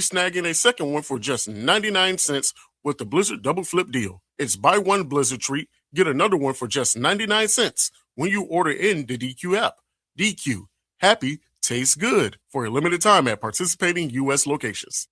snagging a second one for just 99 cents with the Blizzard Double Flip deal. It's buy one Blizzard treat, get another one for just 99 cents when you order in the DQ app. DQ, happy, tastes good, for a limited time at participating U.S. locations.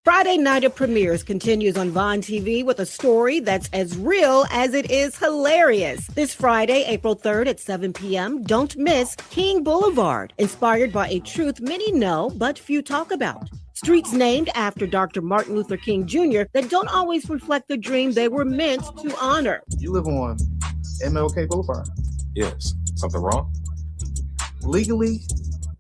Friday Night of Premieres continues on Vaughn TV with a story that's as real as it is hilarious. This Friday, April 3rd at 7 p.m., don't miss King Boulevard, inspired by a truth many know but few talk about. Streets named after Dr. Martin Luther King Jr. that don't always reflect the dream they were meant to honor. You live on MLK Boulevard? Yes. Something wrong? Legally,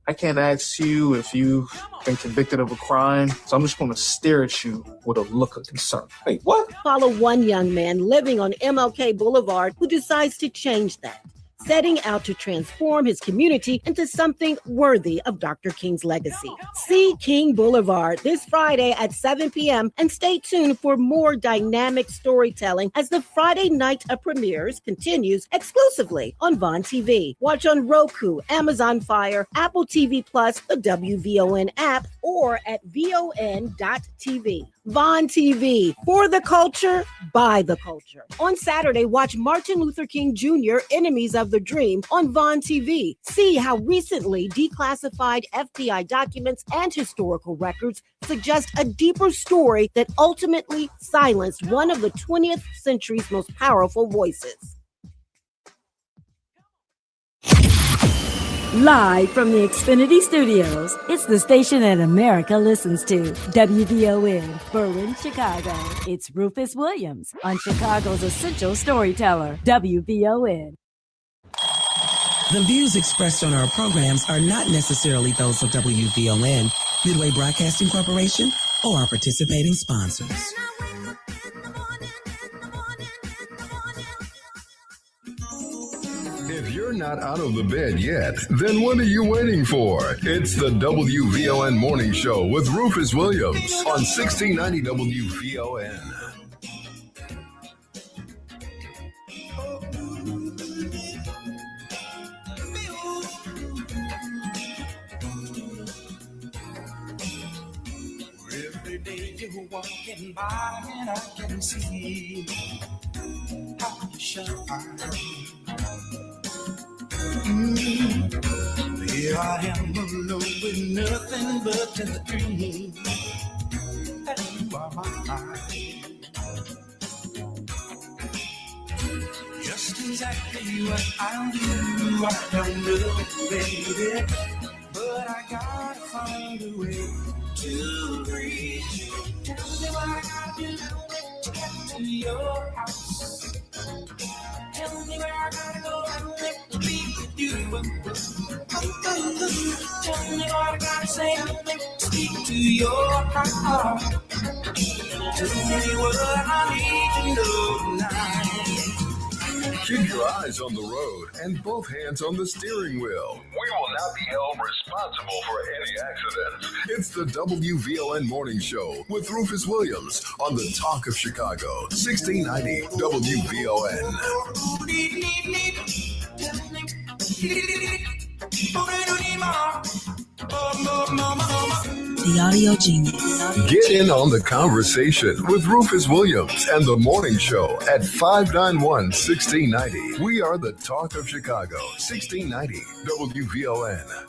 I can't ask you if you've been convicted of a crime, so I'm just going to stare at you with a look of concern. Wait, what? Follow one young man living on MLK Boulevard who decides to change that, setting out to transform his community into something worthy of Dr. King's legacy. See King Boulevard this Friday at 7 p.m. and stay tuned for more dynamic storytelling as the Friday Night of Premieres continues exclusively on Vaughn TV. Watch on Roku, Amazon Fire, Apple TV Plus, the WVON app, or at VON.TV. Vaughn TV, for the culture, by the culture. On Saturday, watch Martin Luther King Jr., Enemies of the Dream on Vaughn TV. See how recently declassified FBI documents and historical records suggest a deeper story that ultimately silenced one of the 20th century's most powerful voices. Live from the Xfinity Studios, it's the station that America listens to. WVON, Berlin, Chicago. It's Rufus Williams on Chicago's essential storyteller, WVON. The views expressed on our programs are not necessarily those of WVON, Midway Broadcasting Corporation, or our participating sponsors. If you're not out of the bed yet, then what are you waiting for? It's the WVON Morning Show with Rufus Williams on 1690 WVON. Every day you're walking by and I can see how you shine. Here I am alone with nothing but in the dream that you are mine. Just exactly what I'll do, I don't know, baby, but I gotta find a way to reach you. Tell me what I gotta do to get to your house. Tell me where I gotta go and make the beat with you. Tell me what I gotta say to speak to your heart. Tell me what I need to know tonight. Keep your eyes on the road and both hands on the steering wheel. We will not be held responsible for any accidents. It's the WVON Morning Show with Rufus Williams on the Talk of Chicago, 1690 WVON. The Audio Genius. Get in on the conversation with Rufus Williams and the Morning Show at 591-1690. We are the Talk of Chicago, 1690 WVON.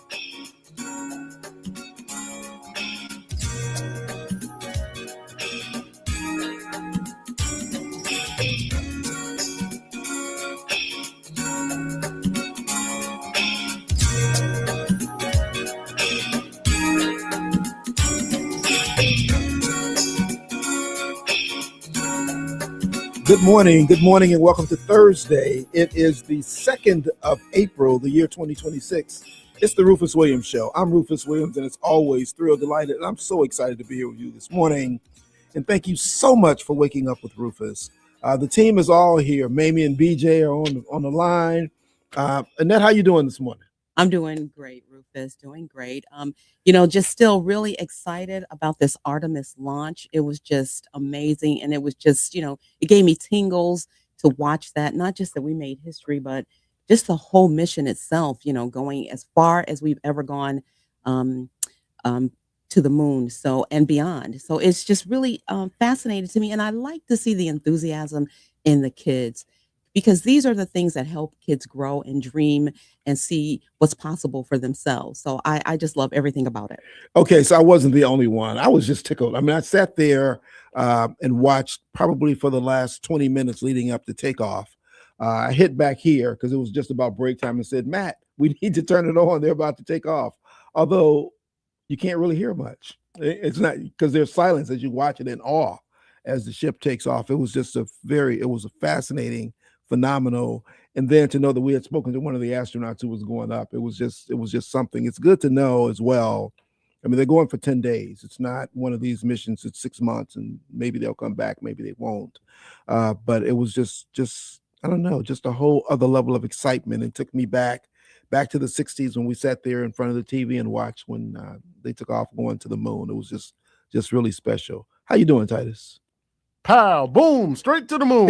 Good morning, and welcome to Thursday. It is the 2nd of April, the year 2026. It's the Rufus Williams Show. I'm Rufus Williams, and it's always thrilled, delighted, and I'm so excited to be here with you this morning. And thank you so much for waking up with Rufus. The team is all here. Mamie and BJ are on the line. Annette, how you doing this morning? I'm doing great, Rufus, doing great. Just still really excited about this Artemis launch. It was just amazing. And it was just, it gave me tingles to watch that. Not just that we made history, but just the whole mission itself, going as far as we've ever gone um, to the moon, so and beyond. So it's just really fascinating to me, and I like to see the enthusiasm in the kids because these are the things that help kids grow and dream and see what's possible for themselves. So I just love everything about it. Okay, so I wasn't the only one. I was just tickled. I mean, I sat there and watched probably for the last 20 minutes leading up to takeoff. I hit back here because it was just about break time and said, Matt, we need to turn it on. They're about to take off. Although you can't really hear much. It's not because there's silence as you watch it in awe as the ship takes off. It was just it was a fascinating, phenomenal. And then to know that we had spoken to one of the astronauts who was going up, it was just something. It's good to know as well. I mean, they're going for 10 days. It's not one of these missions. It's 6 months and maybe they'll come back. Maybe they won't. But it was just, I don't know, just a whole other level of excitement. It took me back to the 60s when we sat there in front of the TV and watched when they took off going to the moon. It was just really special. How you doing, Titus? Pow, boom, straight to the moon.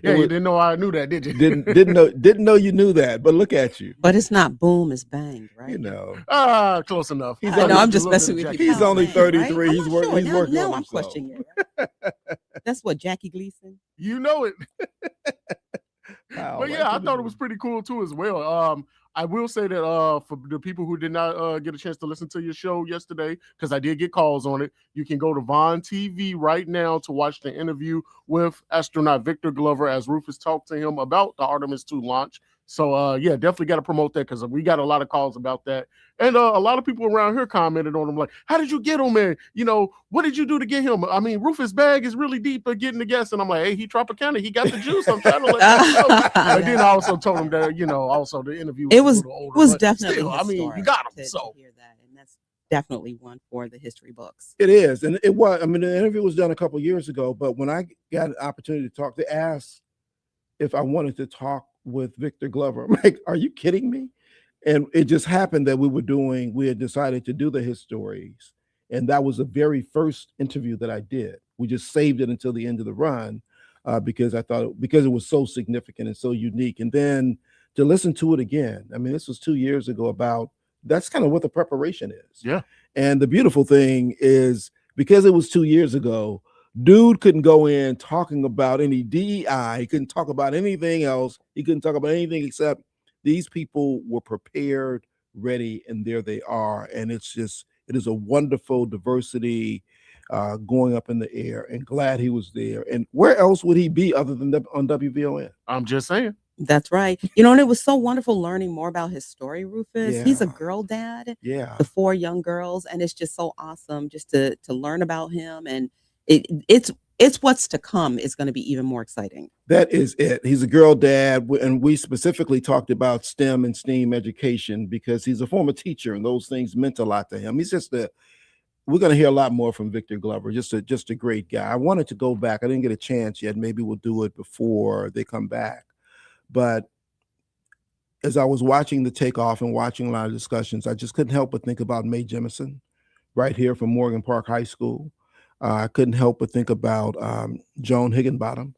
Yeah, you didn't know I knew that, did you? Didn't know you knew that, but look at you. But it's not boom, it's bang, right? Close enough. I'm just messing with you. He's only 33. Right? He's working. Now on I'm himself. questioning it. That's what Jackie Gleason. You know it. Wow, But yeah, I thought it was pretty cool too as well. I will say that for the people who did not get a chance to listen to your show yesterday, because I did get calls on it, you can go to Vaughn TV right now to watch the interview with astronaut Victor Glover as Rufus talked to him about the Artemis 2 launch. So yeah, definitely got to promote that because we got a lot of calls about that. And a lot of people around here commented on him like, how did you get him, man? What did you do to get him? I mean, Rufus' bag is really deep at getting the guests. And I'm like, hey, he Tropicana, he got the juice. I'm trying to let you know. And then I also told him that, also the interview was a little older, was but definitely still, I mean, you got him. to So hear that, and that's definitely one for the history books. It is, and it was. I mean, the interview was done a couple of years ago, but when I got an opportunity to talk, they asked if I wanted to talk with Victor Glover. I'm like, are you kidding me? And it just happened that we had decided to do the his stories, and that was the very first interview that I did. We just saved it until the end of the run because I thought because it was so significant and so unique, and then to listen to it again. I mean, this was 2 years ago. That's kind of what the preparation is. yeah. And the beautiful thing is because it was 2 years ago, dude couldn't go in talking about any DEI. He couldn't talk about anything else. He couldn't talk about anything except these people were prepared, ready, and there they are. And it is a wonderful diversity going up in the air, and glad he was there. And where else would he be other than on WVON? I'm just saying. That's right. And it was so wonderful learning more about his story, Rufus. Yeah. He's a girl dad Yeah. to 4 young girls, and it's just so awesome just to learn about him. And it's what's to come is going to be even more exciting. That is it. He's a girl dad, and we specifically talked about STEM and STEAM education because he's a former teacher, and those things meant a lot to him. He's just we're going to hear a lot more from Victor Glover. Just a great guy. I wanted to go back. I didn't get a chance yet. Maybe we'll do it before they come back. But as I was watching the takeoff and watching a lot of discussions, I just couldn't help but think about Mae Jemison right here from Morgan Park High School. I couldn't help but think about Joan Higginbottom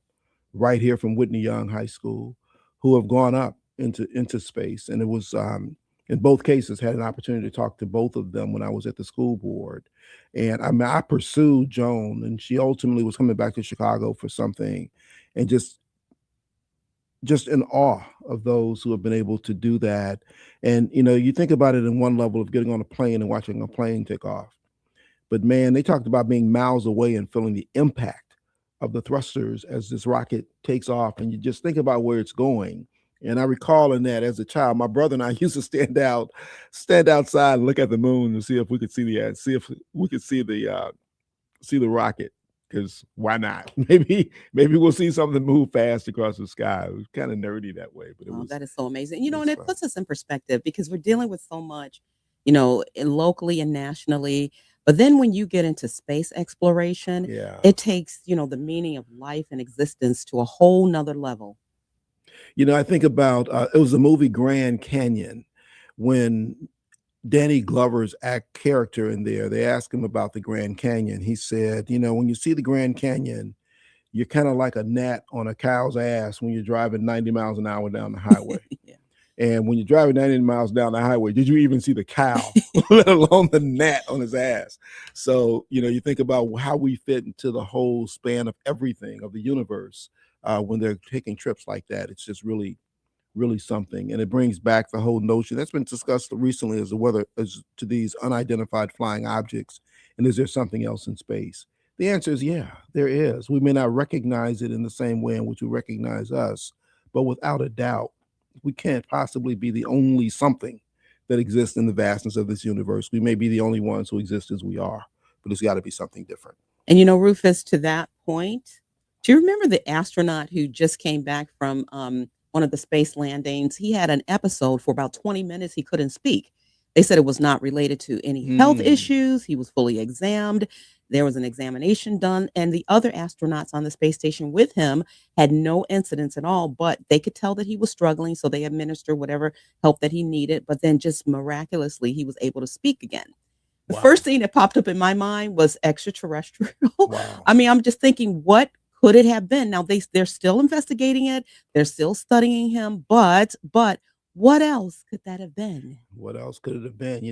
right here from Whitney Young High School, who have gone up into space. And it was in both cases had an opportunity to talk to both of them when I was at the school board. And I mean, I pursued Joan, and she ultimately was coming back to Chicago for something, and just in awe of those who have been able to do that. And, you think about it in one level of getting on a plane and watching a plane take off. But man, they talked about being miles away and feeling the impact of the thrusters as this rocket takes off. And you just think about where it's going. And I recall in that as a child, my brother and I used to stand outside and look at the moon and see if we could see the rocket. Because why not? Maybe we'll see something move fast across the sky. It was kind of nerdy that way, but that is so amazing. And it puts us in perspective because we're dealing with so much, locally and nationally. But then when you get into space exploration, it takes, the meaning of life and existence to a whole nother level. I think about it was the movie Grand Canyon when Danny Glover's character in there, they asked him about the Grand Canyon. He said, when you see the Grand Canyon, you're kind of like a gnat on a cow's ass when you're driving 90 miles an hour down the highway. Yeah. And when you're driving 90 miles down the highway, did you even see the cow, let alone the gnat on his ass? So, you think about how we fit into the whole span of everything of the universe when they're taking trips like that. It's just really, really something. And it brings back the whole notion that's been discussed recently as to whether as to these unidentified flying objects. And is there something else in space? The answer is yeah, there is. We may not recognize it in the same way in which we recognize us, but without a doubt, we can't possibly be the only something that exists in the vastness of this universe. We may be the only ones who exist as we are, but it's got to be something different. And Rufus, to that point, do you remember the astronaut who just came back from one of the space landings? He had an episode for about 20 minutes. He couldn't speak. They said it was not related to any health issues. He was fully examined. There was an examination done, and the other astronauts on the space station with him had no incidents at all, but they could tell that he was struggling, so they administered whatever help that he needed, but then just miraculously, he was able to speak again. The first thing that popped up in my mind was extraterrestrial. Wow. I mean, I'm just thinking, what could it have been? Now, they're still investigating it. They're still studying him, but what else could that have been? What else could it have been?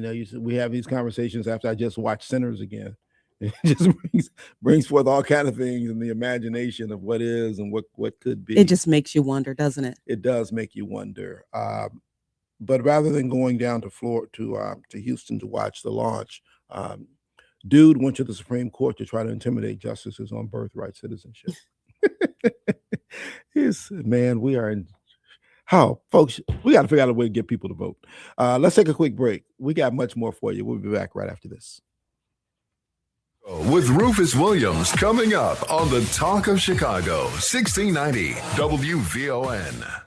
We have these conversations after I just watched Sinners again. It just brings forth all kind of things in the imagination of what is and what could be. It just makes you wonder, doesn't it? It does make you wonder. But rather than going down to Houston to watch the launch, dude went to the Supreme Court to try to intimidate justices on birthright citizenship. We are in. How, folks, we got to figure out a way to get people to vote. Let's take a quick break. We got much more for you. We'll be back right after this. With Rufus Williams coming up on the Talk of Chicago, 1690 WVON.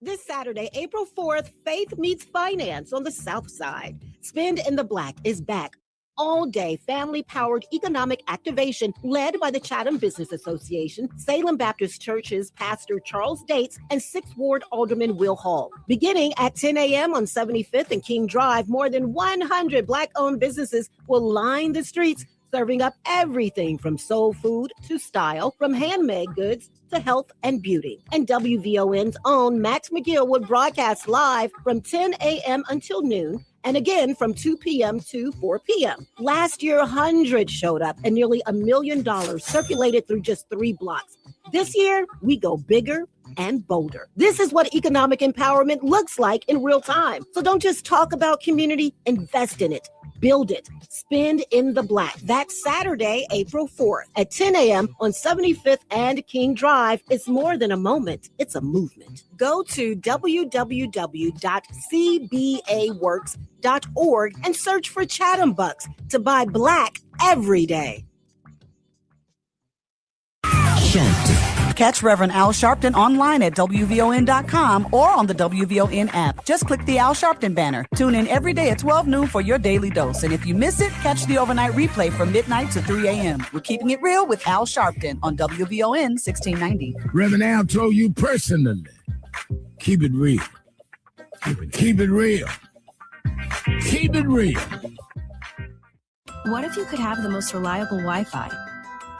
This Saturday, April 4th, Faith Meets Finance on the South Side. Spend in the Black is back. All-day family-powered economic activation led by the Chatham Business Association, Salem Baptist Church's Pastor Charles Dates, and 6th Ward Alderman Will Hall. Beginning at 10 a.m. on 75th and King Drive, more than 100 Black-owned businesses will line the streets, serving up everything from soul food to style, from handmade goods to health and beauty. And WVON's own Max McGill would broadcast live from 10 a.m. until noon, and again from 2 p.m. to 4 p.m. Last year, hundreds showed up and nearly $1 million circulated through just 3 blocks. This year, we go bigger and bolder. This is what economic empowerment looks like in real time. So don't just talk about community, invest in it. Build it. Spend in the Black. That's Saturday, April 4th at 10 a.m. on 75th and King Drive. It's more than a moment. It's a movement. Go to www.cbaworks.org and search for Chatham Bucks to buy Black every day. Catch Reverend Al Sharpton online at WVON.com or on the WVON app. Just click the Al Sharpton banner. Tune in every day at 12 noon for your daily dose. And if you miss it, catch the overnight replay from midnight to 3 a.m. We're keeping it real with Al Sharpton on WVON 1690. Reverend Al told you personally, keep it real. Keep it real. Keep it real. What if you could have the most reliable Wi-Fi?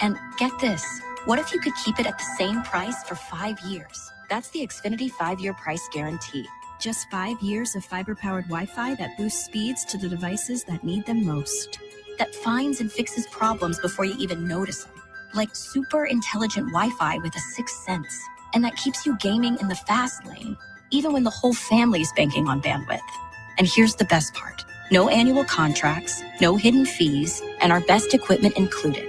And get this. What if you could keep it at the same price for 5 years? That's the Xfinity 5-year price guarantee. Just 5 years of fiber-powered Wi-Fi that boosts speeds to the devices that need them most. That finds and fixes problems before you even notice them. Like super intelligent Wi-Fi with a 6th sense. And that keeps you gaming in the fast lane, even when the whole family's banking on bandwidth. And here's the best part. No annual contracts, no hidden fees, and our best equipment included.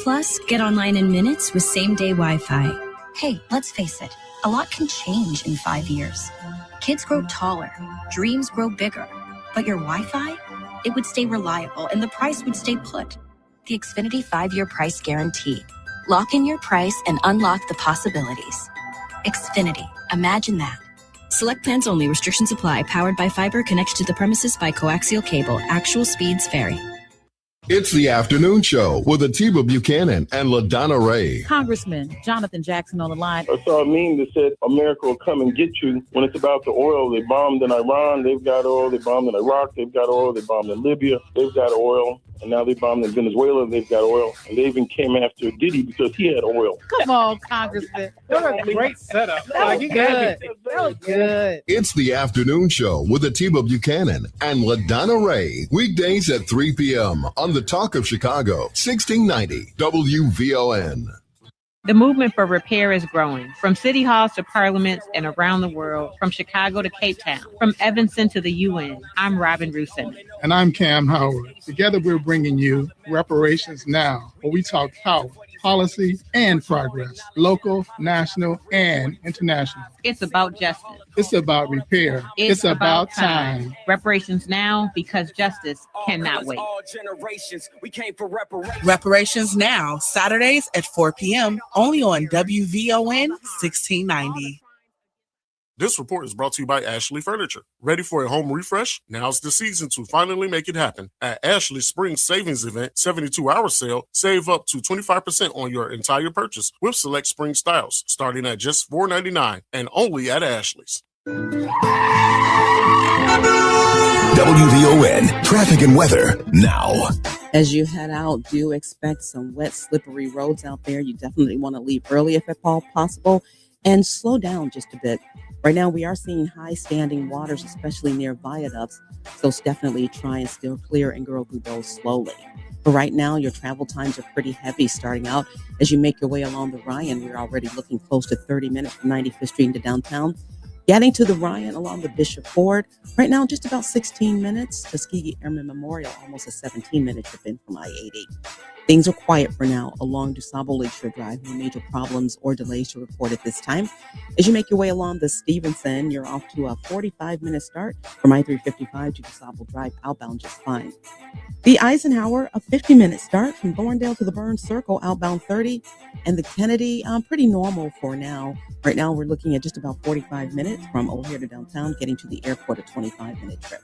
Plus, get online in minutes with same-day Wi-Fi. Hey, let's face it, a lot can change in 5 years. Kids grow taller, dreams grow bigger, but your Wi-Fi, it would stay reliable and the price would stay put. The Xfinity 5-year price guarantee. Lock in your price and unlock the possibilities. Xfinity, imagine that. Select plans only. Restrictions apply. Powered by fiber. Connected to the premises by coaxial cable. Actual speeds vary. It's the afternoon show with Atiba Buchanan and LaDonna Ray. Congressman Jonathan Jackson on the line. I saw a meme that said America will come and get you. When it's about the oil, they bombed in Iran, they've got oil. They bombed in Iraq, they've got oil. They bombed in Libya, they've got oil. and now they bombed in Venezuela. They've got oil, and they even came after Diddy because he had oil. Come on, Congressman. What a great setup. That was you good. got me. That was good. It's the afternoon show with Atiba Buchanan and LaDonna Ray. Weekdays at 3 p.m. on the Talk of Chicago, 1690 WVON. The movement for repair is growing, from city halls to parliaments and around the world, from Chicago to Cape Town, from Evanston to the UN. I'm Robin Rusin. And I'm Cam Howard. Together we're bringing you Reparations Now, where we talk power, policy, and progress, local, national, and international. It's about justice. It's about repair. It's about time. Reparations now, because justice cannot wait. Reparations Now, Saturdays at 4 p.m. only on WVON 1690. This report is brought to you by Ashley Furniture. Ready for a home refresh? Now's the season to finally make it happen. At Ashley's Spring Savings Event 72-hour sale, save up to 25% on your entire purchase with select spring styles, starting at just $4.99 and only at Ashley's. WVON traffic and weather now. As you head out, do expect some wet, slippery roads out there. You definitely want to leave early if at all possible and slow down just a bit. Right now, we are seeing high standing waters, especially near viaducts. So definitely try and steer clear and go through those slowly. But right now, your travel times are pretty heavy starting out. As you make your way along the Ryan, we're already looking close to 30 minutes from 95th Street into downtown. Getting to the Ryan along the Bishop Ford, right now, just about 16 minutes. Tuskegee Airmen Memorial, almost a 17-minute trip in from I-80. Things are quiet for now along DuSable Lakeshore Drive. No major problems or delays to report at this time. As you make your way along the Stevenson, you're off to a 45-minute start from I-355 to DuSable Drive outbound just fine. The Eisenhower, a 50-minute start from Thorndale to the Burns Circle outbound 30. And the Kennedy, pretty normal for now. Right now, we're looking at just about 45 minutes from O'Hare to downtown, getting to the airport, a 25-minute trip.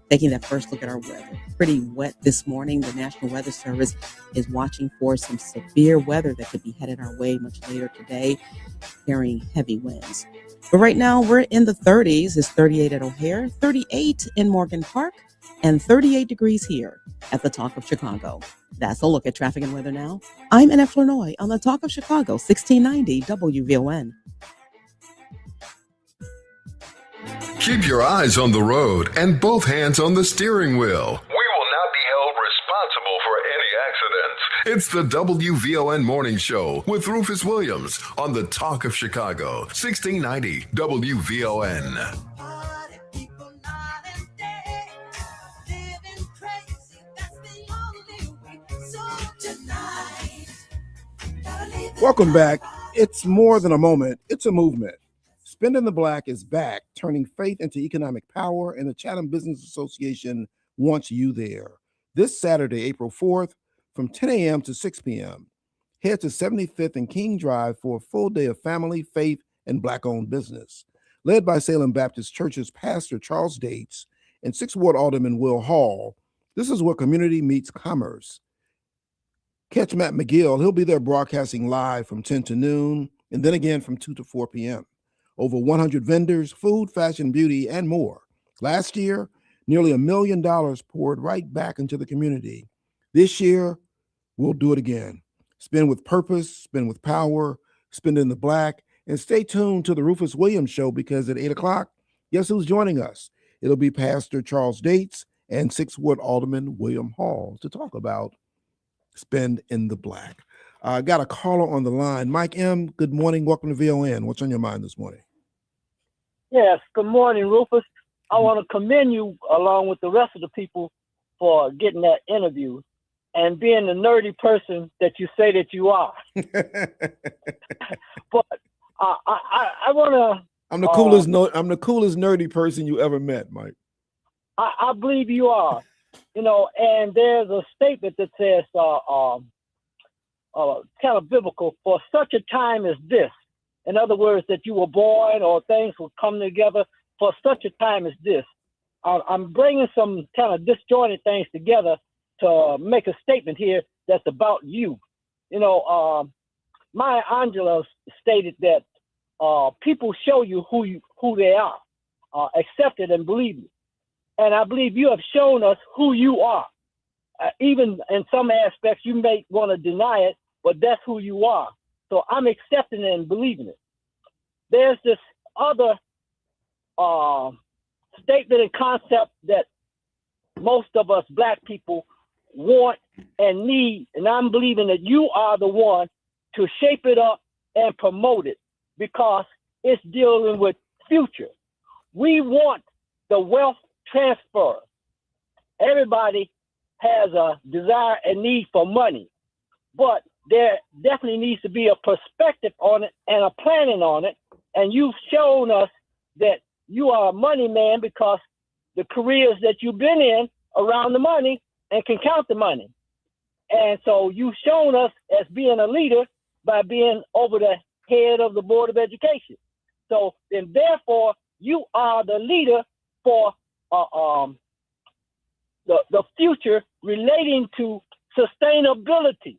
Taking that first look at our weather. Pretty wet this morning. The National Weather Service is watching for some severe weather that could be headed our way much later today, carrying heavy winds. But right now, we're in the 30s. It's 38 at O'Hare, 38 in Morgan Park, and 38 degrees here at the Talk of Chicago. That's a look at traffic and weather now. I'm Annette Flournoy on the Talk of Chicago, 1690 WVON. Keep your eyes on the road and both hands on the steering wheel. We will not be held responsible for any accidents. It's the WVON Morning Show with Rufus Williams on the Talk of Chicago, 1690 WVON. Welcome back. It's more than a moment. It's a movement. Spend in the Black is back, turning faith into economic power, and the Chatham Business Association wants you there. This Saturday, April 4th, from 10 a.m. to 6 p.m. Head to 75th and King Drive for a full day of family, faith, and Black-owned business. Led by Salem Baptist Church's Pastor Charles Dates and 6th Ward Alderman Will Hall, this is where community meets commerce. Catch Matt McGill. He'll be there broadcasting live from 10 to noon, and then again from 2 to 4 p.m. Over 100 vendors, food, fashion, beauty, and more. Last year, nearly $1 million poured right back into the community. This year, we'll do it again. Spend with purpose, spend with power, spend in the Black, and stay tuned to the Rufus Williams Show because at 8 o'clock, guess who's joining us? It'll be Pastor Charles Dates and 6th Ward Alderman William Hall to talk about Spend in the Black. I got a caller on the line. Mike M., good morning. Welcome to VON. What's on your mind this morning? Yes, good morning, Rufus. I want to commend you along with the rest of the people for getting that interview and being the nerdy person that you say that you are. But I want to. I'm the coolest. I'm the coolest nerdy person you ever met, Mike. I believe you are. You know, and there's a statement that says, kind of biblical, for such a time as this. In other words, that you were born or things will come together for such a time as this. I'm bringing some kind of disjointed things together to make a statement here that's about you. You know, Maya Angelou stated that people show you who they are, accept it and believe it. And I believe you have shown us who you are. even in some aspects, you may want to deny it, but that's who you are. So I'm accepting it and believing it. There's this other statement and concept that most of us black people want and need, and I'm believing that you are the one to shape it up and promote it because it's dealing with future. We want the wealth transfer. Everybody has a desire and need for money, but there definitely needs to be a perspective on it and a planning on it. And you've shown us that you are a money man because the careers that you've been in around the money and can count the money. And so you've shown us as being a leader by being over the head of the Board of Education. So then therefore you are the leader for the future relating to sustainability.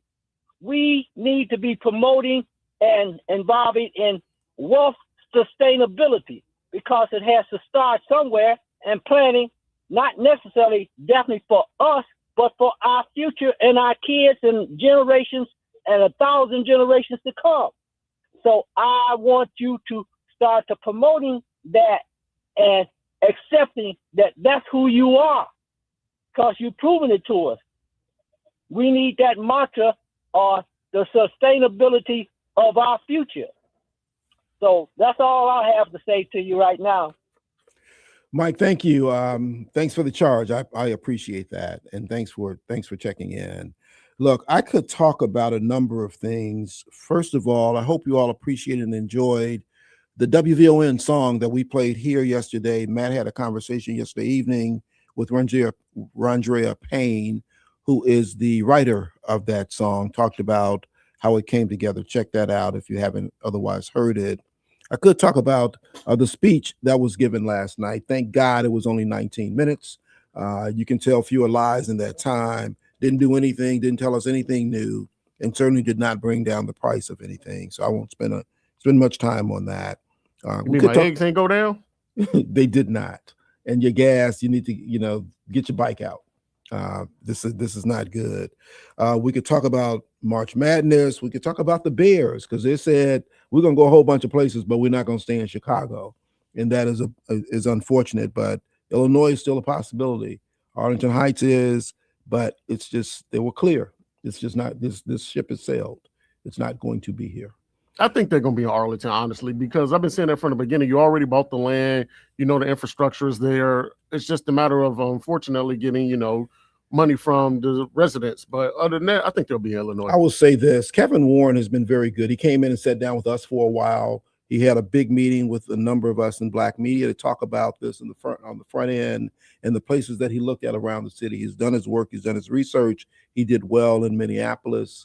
We need to be promoting and involving in wealth sustainability because it has to start somewhere and planning, not necessarily definitely for us, but for our future and our kids and generations and 1,000 generations to come. So I want you to start to promoting that and accepting that that's who you are because you've proven it to us. We need that mantra or the sustainability of our future. So that's all I have to say to you right now. Mike, thank you. Thanks for the charge. I appreciate that, and thanks for checking in. Look, I could talk about a number of things. First of all, I hope you all appreciated and enjoyed the WVON song that we played here yesterday. Matt had a conversation yesterday evening with Rondrea Payne, who is the writer of that song, talked about how it came together. Check that out if you haven't otherwise heard it. I could talk about the speech that was given last night. Thank God it was only 19 minutes. You can tell fewer lies in that time. Didn't do anything, didn't tell us anything new, and certainly did not bring down the price of anything. So I won't spend much time on that. You mean my eggs ain't go down? They did not. And your gas, you need to, get your bike out. This is not good. We could talk about March Madness. We could talk about the Bears because they said we're gonna go a whole bunch of places, but we're not gonna stay in Chicago, and that is unfortunate. But Illinois is still a possibility. Arlington Heights is, but it's just they were clear. It's just not this ship has sailed. It's not going to be here. I think they're going to be in Arlington, honestly, because I've been saying that from the beginning. You already bought the land. The infrastructure is there. It's just a matter of, unfortunately, getting, money from the residents. But other than that, I think they'll be in Illinois. I will say this. Kevin Warren has been very good. He came in and sat down with us for a while. He had a big meeting with a number of us in Black media to talk about this on the front end and the places that he looked at around the city. He's done his work. He's done his research. He did well in Minneapolis.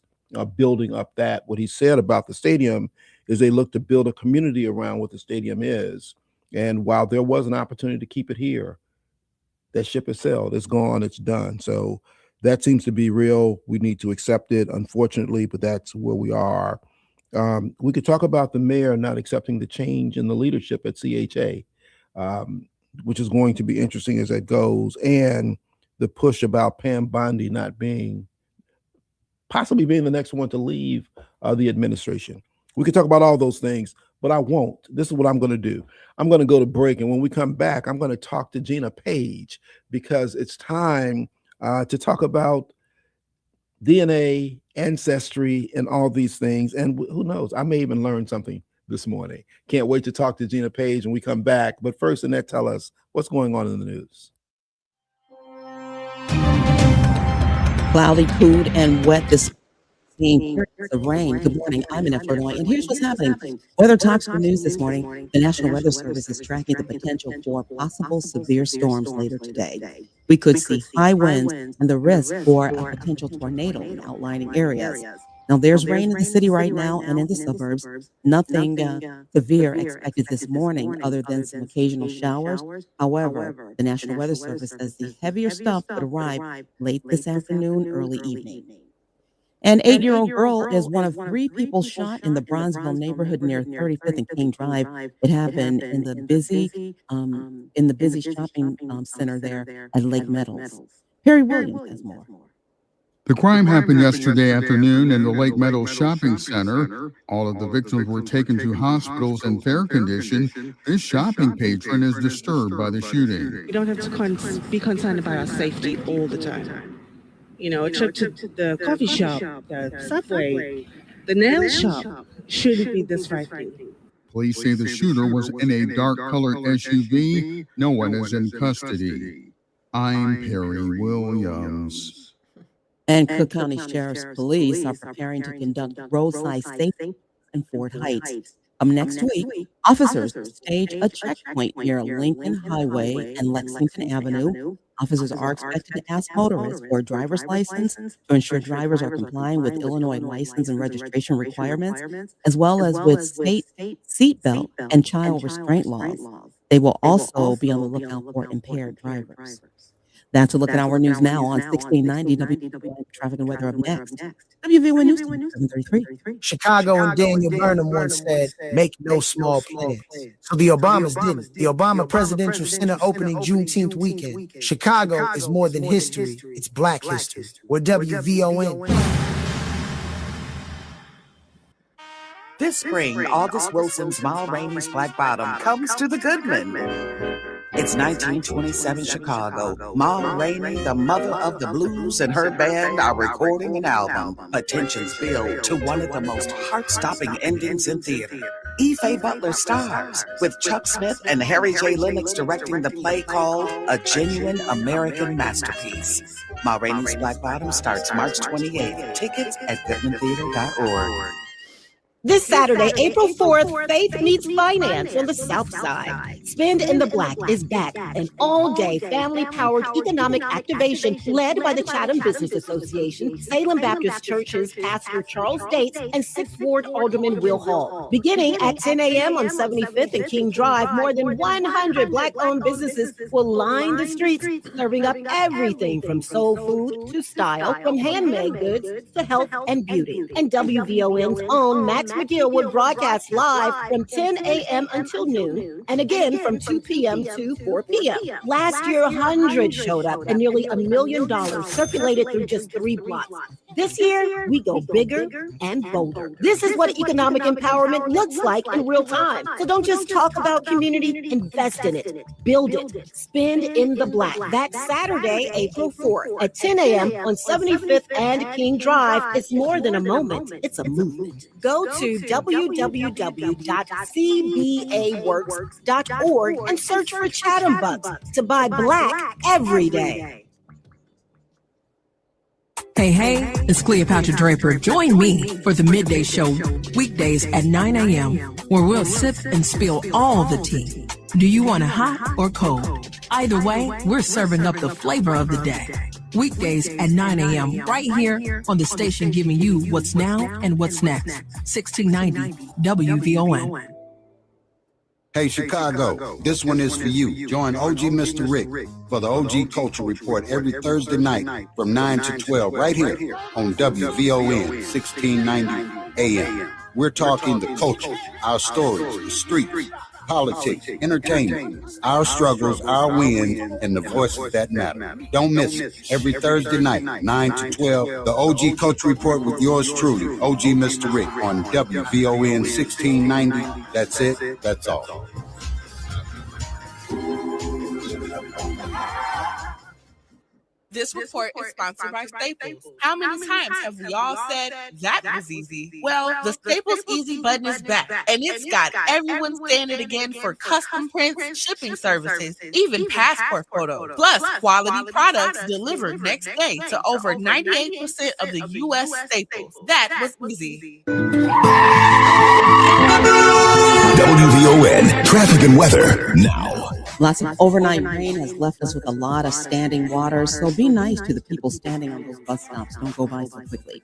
Building up that. What he said about the stadium is they look to build a community around what the stadium is. And while there was an opportunity to keep it here, that ship has sailed. It's gone. It's done. So that seems to be real. We need to accept it, unfortunately, but that's where we are. We could talk about the mayor not accepting the change in the leadership at CHA, which is going to be interesting as that goes, and the push about Pam Bondi possibly being the next one to leave the administration. We could talk about all those things, but I won't. This is what I'm going to do. I'm going to go to break, and when we come back, I'm going to talk to Gina Paige because it's time to talk about DNA, ancestry, and all these things. And who knows, I may even learn something this morning. Can't wait to talk to Gina Paige when we come back. But first, Annette, tell us what's going on in the news. Cloudy, cool, and wet this periods of rain. Good morning. I'm in Illinois, and here's what's happening. Weather Talks for news this morning. The National Weather Service is tracking the potential for possible severe storms later today. We could see high winds and the risk for a potential tornado in outlying areas. Now, there's rain in the city right now and in the suburbs. Nothing severe expected this morning other than some occasional showers. However, the National Weather Service says the heavier stuff could arrive late this afternoon, early evening. An 8-year-old girl is one of 3 people shot in the Bronzeville neighborhood near 35th and King Drive. It happened in the busy shopping center there at Lake Meadows. Perry Williams has more. The crime happened yesterday afternoon in the Lake Meadows Shopping Center. All of the victims were taken to hospitals in fair condition. This shopping patron is disturbed by the shooting. We don't have to be concerned about our safety all the time. You know, a trip to the coffee shop, the Subway, the nail shop shouldn't be this frightening. Police say the shooter was in a dark-colored SUV. No one is in custody. I'm Perry Williams. And Cook County Sheriff's Police are preparing to conduct roadside safety in Fort Heights. Next week, officers will stage a checkpoint near Lincoln Highway and Lexington Avenue. Officers are expected to ask motorists for a driver's license to ensure drivers are complying with Illinois license and registration requirements, as well as with state seatbelt and child restraint laws. They will also be on the lookout for impaired drivers. That's a look at our news now on 1690 WVON Traffic and Weather up next. WVON News 733. Chicago and Daniel Burnham once said, make no small plans. So the Obamas didn't. The Obama Presidential Center opening Juneteenth weekend. Chicago is more than history. It's Black history. We're WVON. This spring, August Wilson's Ma Rainey's Black Bottom comes to the Goodman. It's 1927 Chicago. Ma Rainey, the mother of the blues, and her band are recording an album. Attentions build to one of the most heart-stopping endings in theater. Ife Butler stars, with Chuck Smith and Harry J. Lennox directing the play called A Genuine American Masterpiece. Ma Rainey's Black Bottom starts March 28th. Tickets at goodmantheater.org. This Saturday, April 4th, Faith Meets Finance on the South Side. Spend in the Black is back, an all-day family-powered economic activation led by the Chatham Business Association, Salem Baptist Church's Pastor Charles Dates, and 6th Ward Alderman Will Hall. Beginning at 10 a.m. on 75th and King Drive, more than 100 Black-owned businesses will line the streets, serving up everything from soul food to style, from handmade goods to health and beauty. And WVON's own Max McGill would broadcast live from 10 a.m. until noon, and again from 2 p.m. to 4 p.m. Last year, hundreds showed up, and nearly $1 million circulated through just 3 blocks. This year, we go bigger and bolder. This is what economic empowerment looks like in real time. So don't just talk about community, invest in it, build it, spend in the Black. That's Saturday, April 4th at 10 a.m. on 75th and King Drive. It's more than a moment, it's a movement. Go to www.cbaworks.org and search for Chatham Bucks to buy Black every day. Hey, it's Cleopatra Draper. Join me for the Midday Show, weekdays at 9 a.m., where we'll sip and spill all the tea. Do you want it hot or cold? Either way, we're serving up the flavor of the day. Weekdays at 9 a.m. right here on the station, giving you what's now and what's next. 1690 WVON. Hey Chicago, this one is for you. Join OG Mr. Rick for the OG Culture Report every Thursday night from 9 to 12 right here on WVON 1690 AM. We're talking the culture, our stories, the streets, politics, entertainment, our struggles, our wins, and the voices that matter. Don't miss it. Every Thursday night, 9 to 12, the OG Culture Report with yours truly, OG Mr. Rick on WVON 1690. That's it. That's all. This report is sponsored by Staples. How many times have we all said that was easy? Well, the Staples Easy button is back, and it's got everyone standing again for custom prints, shipping services, even passport photos, plus quality products delivered next day to over 98% of the U.S. staples. That was easy. WVON Traffic and Weather now. Lots of overnight rain has left us with a lot of standing water, so be nice to the people standing on those bus stops. Don't go by so quickly.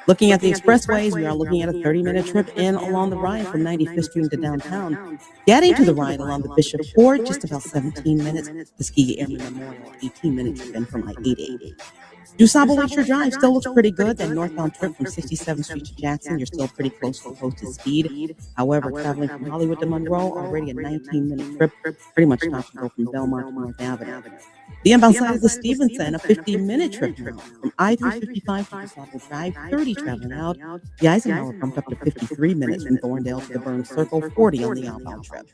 Looking at the expressways, we are looking at a 30-minute trip in along the Rhine from 95th Street to downtown. Getting to the Rhine along the Bishop Ford, just about 17 minutes. Tuskegee Airmen Memorial, 18-minute trip in from I-80. DuSable Lakeshore Drive still looks pretty good. That northbound trip from 67th Street to Jackson, you're still pretty close to posted speed. However, traveling from Hollywood to Monroe, already a 19-minute trip, pretty much stop and go from Belmont to North Avenue. The Ambassador Stevenson, a 50-minute trip now from I-355 to DeSoto Drive, 30 traveling out. The Eisenhower bumped up to 53 minutes from Thorndale to the Burn Circle, 40 on the outbound trip.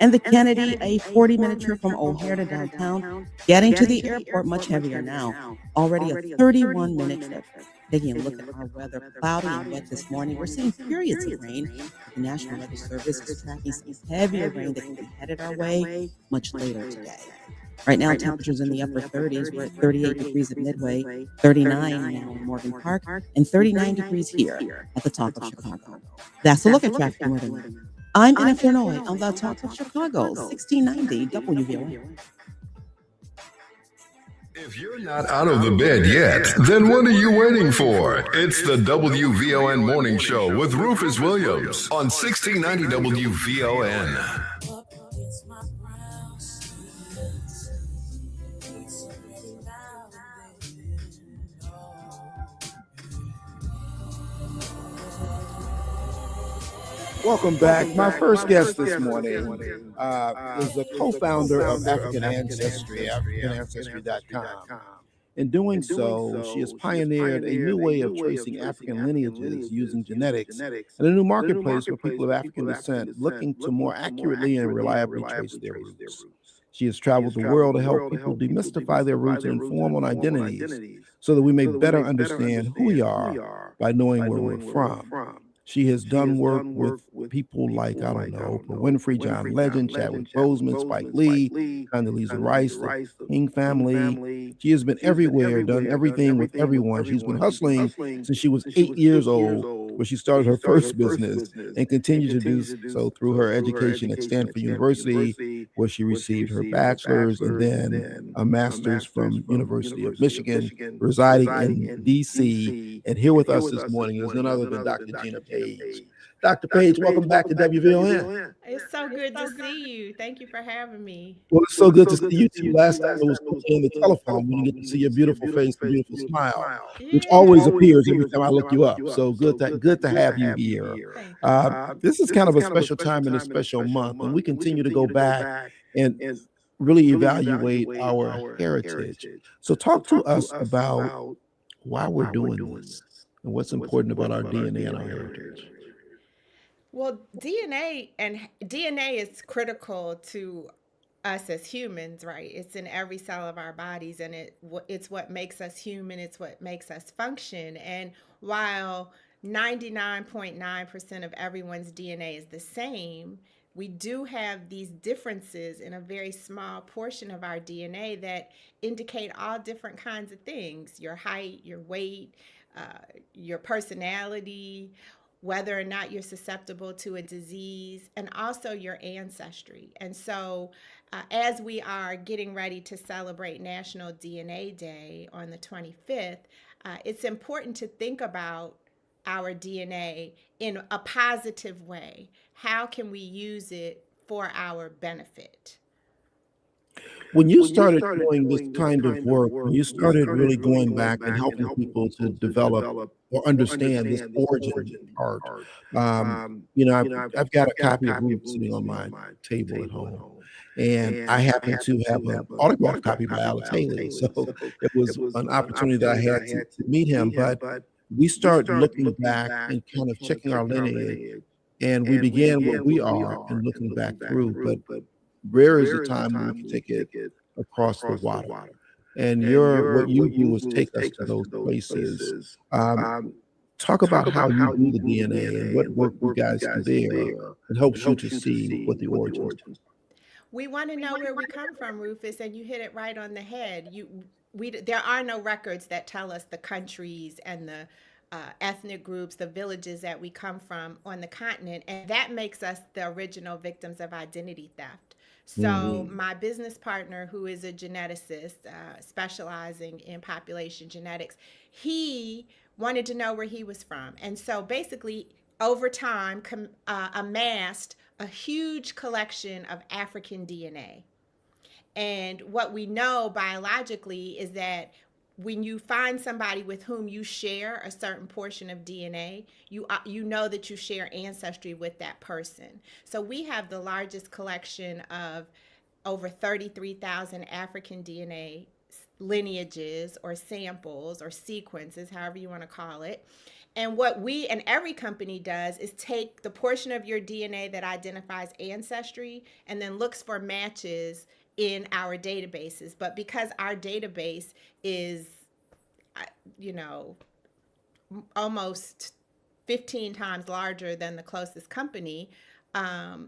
And the Kennedy, a 40-minute trip from O'Hare to downtown, getting to the airport much heavier now. Already a 31-minute trip. Taking a look at our weather, cloudy and wet this morning. We're seeing periods of rain. The National Weather Service is tracking some heavier rain that can be headed our way much later today. Right now, temperatures in the upper 30s. We're at 38 degrees at Midway, 39 now in Morgan Park, and 39 degrees here at the top of Chicago. That's a look at traffic and weather. I'm Ina Furnoy on the Talk of Chicago, 1690 WVON. If you're not out of the bed yet, then what are you waiting for? It's the WVON Morning Show with Rufus Williams on 1690 WVON. Welcome back. My first guest this morning is the co-founder of African Ancestry, AfricanAncestry.com. In doing so, she has pioneered a new way of tracing African lineages using genetics and a new marketplace for people of African descent looking to more accurately and reliably trace their roots. She has traveled the world to help people demystify their roots and inform on identities so that we may better understand who we are by knowing where we're from. She has done work with people like, I don't know, Oprah Winfrey, John Legend, Chadwick Boseman, Spike Lee, Condoleezza Rice, the King family. She has been everywhere, done everything with everyone. She's been hustling since she was 8 years old, where she started her first business and continued to do so through her education at Stanford University, where she received her bachelor's and then a master's from University of Michigan, residing in D.C. And here with us this morning is none other than Dr. Gina Paige. Dr. Paige, welcome back to WVON. It's so good to see you. Thank you for having me. Well, it's so good to see you too. Last time it was on the telephone. We didn't get to see your beautiful face and beautiful smile, which always appears every time I look you up. So good to have you here. This is kind of a special time and a special month, and we continue to go back and really evaluate our heritage. So talk to us about why we're doing this and what's important about our DNA and our heritage. Well, DNA is critical to us as humans, right? It's in every cell of our bodies, and it's what makes us human. It's what makes us function. And while 99.9% of everyone's DNA is the same, we do have these differences in a very small portion of our DNA that indicate all different kinds of things: your height, your weight, your personality, whether or not you're susceptible to a disease, and also your ancestry. And so as we are getting ready to celebrate National DNA Day on the 25th, it's important to think about our DNA in a positive way. How can we use it for our benefit? When you started doing this kind of work, when you started really going back and helping people to develop or understand this origin part, I've got a copy of Rufus sitting on my table at home. And I happen to have an autographed copy by Alex Haley. So it was an opportunity that I had to meet him. But we started looking back and kind of checking our lineage. And we began where we are and looking back through. But rare is the time when we can take it across the water. And what you do is take us to those places. Talk about how you do the DNA and what work you guys do there. It helps you to see what the origins are. We want to know where we come from, Rufus, and you hit it right on the head. There are no records that tell us the countries and the ethnic groups, the villages that we come from on the continent, and that makes us the original victims of identity theft. So my business partner, who is a geneticist specializing in population genetics, he wanted to know where he was from. And so basically, over time, amassed a huge collection of African DNA. And what we know biologically is that when you find somebody with whom you share a certain portion of DNA, you know that you share ancestry with that person. So we have the largest collection of over 33,000 African DNA lineages or samples or sequences, however you want to call it. And what we and every company does is take the portion of your DNA that identifies ancestry and then looks for matches in our databases. But because our database is, almost 15 times larger than the closest company,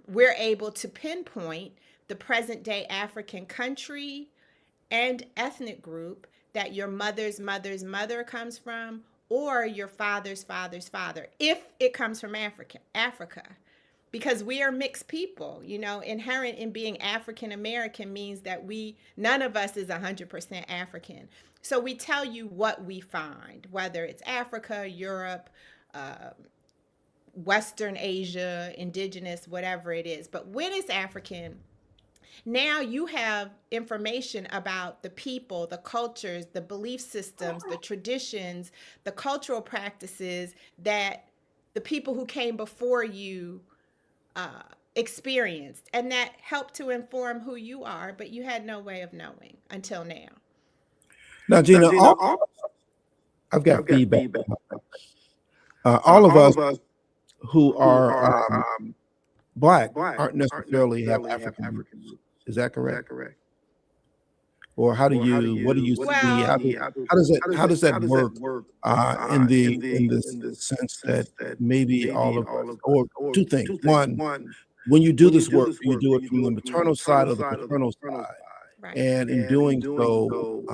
we're able to pinpoint the present day African country and ethnic group that your mother's mother's mother comes from, or your father's father's father, if it comes from Africa. Because we are mixed people, inherent in being African American means that none of us is 100% African. So we tell you what we find, whether it's Africa, Europe, Western Asia, indigenous, whatever it is. But when it's African, now you have information about the people, the cultures, the belief systems, the traditions, the cultural practices that the people who came before you experienced, and that helped to inform who you are, but you had no way of knowing until now. Now, Gina, I've got feedback. All of us who are Black aren't necessarily have African roots. Is that correct? Or what do you see? How does that work in the sense that maybe all of us, or two things. One, when you do this work, you do it from the maternal side or the paternal side. Right. And in doing so,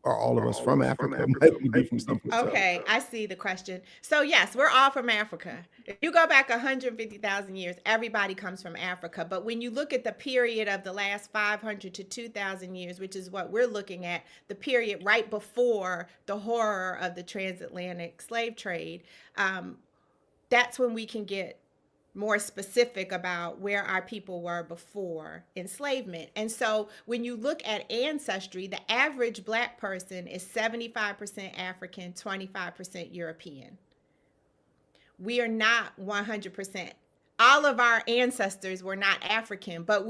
are all of us from Africa? Might we be from someplace else? Okay, I see the question. So yes, we're all from Africa. If you go back 150,000 years, everybody comes from Africa. But when you look at the period of the last 500 to 2,000 years, which is what we're looking at, the period right before the horror of the transatlantic slave trade, that's when we can get more specific about where our people were before enslavement. And so when you look at ancestry, the average Black person is 75% African, 25% European. We are not 100%. All of our ancestors were not African, but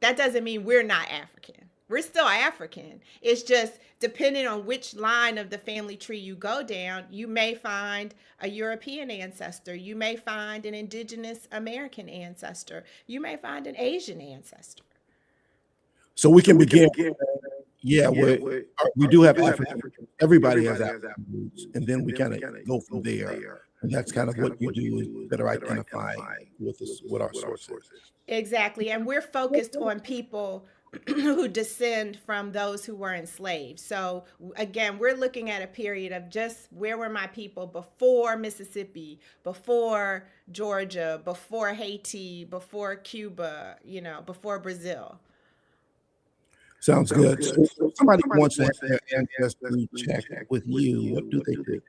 that doesn't mean we're not African. We're still African. It's just depending on which line of the family tree you go down, you may find a European ancestor. You may find an indigenous American ancestor. You may find an Asian ancestor. So we can begin. Yeah, we do have African. Everybody has African roots, and then we kind of go from there. And that's kind of what you do, is better identify with our sources. Exactly, and we're focused on people who descend from those who were enslaved. So again, we're looking at a period of just where were my people before Mississippi, before Georgia, before Haiti, before Cuba, before Brazil. Sounds good. So somebody wants to have their ancestry check with you. What do they do?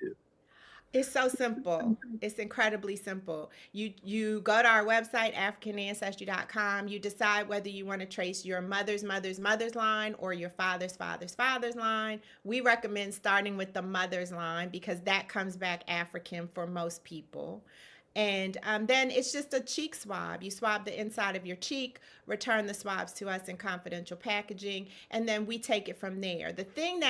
It's so simple. It's incredibly simple. You go to our website, AfricanAncestry.com. You decide whether you want to trace your mother's mother's mother's line or your father's father's father's line. We recommend starting with the mother's line because that comes back African for most people. And then it's just a cheek swab. You swab the inside of your cheek, return the swabs to us in confidential packaging, and then we take it from there. The things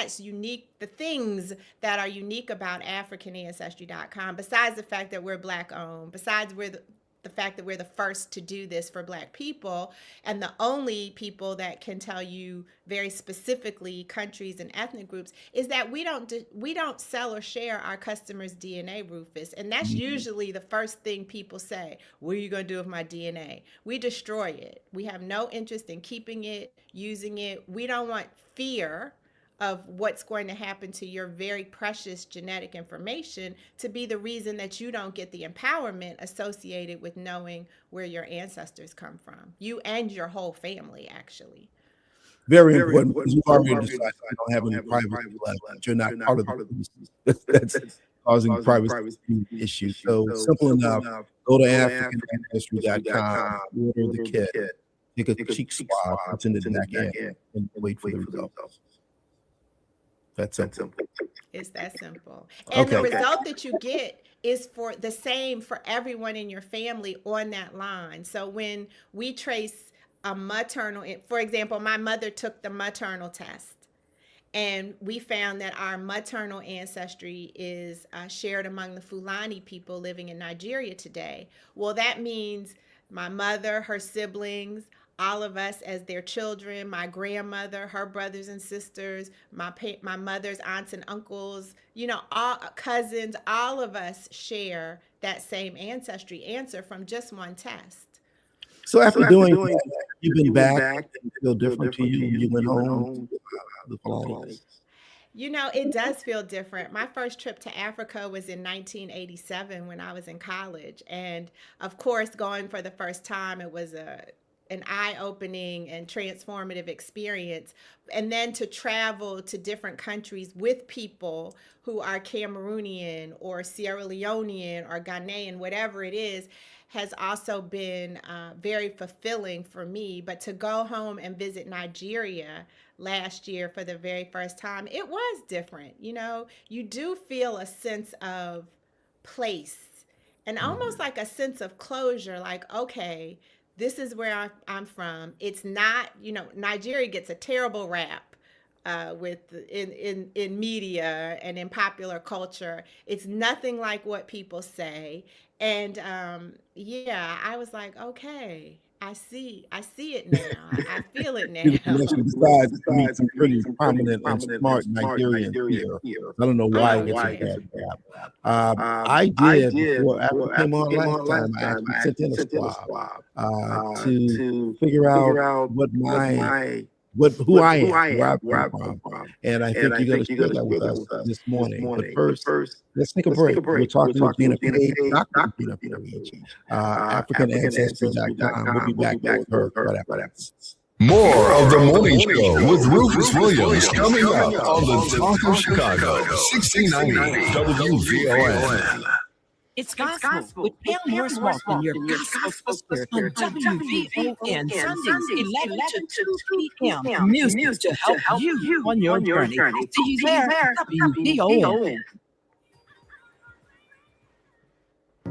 that are unique about AfricanAncestry.com, besides the fact that we're Black owned, besides the fact that we're the first to do this for Black people and the only people that can tell you very specifically countries and ethnic groups, is that we don't sell or share our customers' DNA, Rufus. And that's usually the first thing people say. What are you going to do with my DNA? We destroy it. We have no interest in keeping it, using it. We don't want fear of what's going to happen to your very precious genetic information to be the reason that you don't get the empowerment associated with knowing where your ancestors come from. You and your whole family, actually. Very important, because you've already decided you don't have any privacy left, but you're not part of the that's causing privacy issues. So simple enough, go to AfricanAncestry.com, order the kit, take a cheek swab, send it back in, and wait for the results. That's simple. It's that simple. And the result that you get is for the same for everyone in your family on that line. So when we trace a maternal, for example, my mother took the maternal test. And we found that our maternal ancestry is shared among the Fulani people living in Nigeria today. Well, that means my mother, her siblings, all of us as their children, my grandmother, her brothers and sisters, my mother's aunts and uncles, all cousins, all of us share that same ancestry answer from just one test. So after doing that, you've been back and feel different to you when you went home to the Fulani? It does feel different. My first trip to Africa was in 1987 when I was in college. And of course, going for the first time, it was an eye-opening and transformative experience. And then to travel to different countries with people who are Cameroonian or Sierra Leonean or Ghanaian, whatever it is, has also been very fulfilling for me. But to go home and visit Nigeria last year for the very first time, it was different. You do feel a sense of place and almost like a sense of closure, like, okay, this is where I'm from. It's not, Nigeria gets a terrible rap in media and in popular culture. It's nothing like what people say. And I was like, okay, I see it now. I feel it now. Besides some pretty prominent and smart Nigerians here. I don't know why it's a bad rap. I did, before I came on last time, I actually sent in a swab to figure out who I am, where I come from. And I think you're going to share that with us this morning. But first, let's take a break. We're talking with Gina Paige, Dr. Gina Paige, AfricanAncestry.com. We'll be back with her right after this. More of the morning show with Rufus Williams coming up on the Talk of Chicago, 1690 WVON. It's gospel with Pam Morris Walton, your gospel sister on WVON, Sundays 11 to 2 p.m. Music to help you on your journey. See you there, WVON.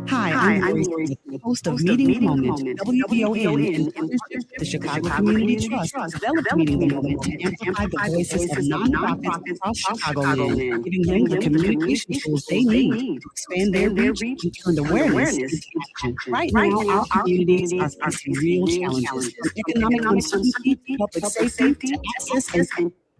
Hi, I'm Lori, host of Meeting the Moment, WVON, in partnership with the Chicago Community Trust, developed Meeting the Moment to amplify the voices of nonprofits across Chicagoland, giving them the communication tools they need to expand their reach and turn awareness into action. Right now, our communities are facing real challenges, from economic uncertainty to public safety to access,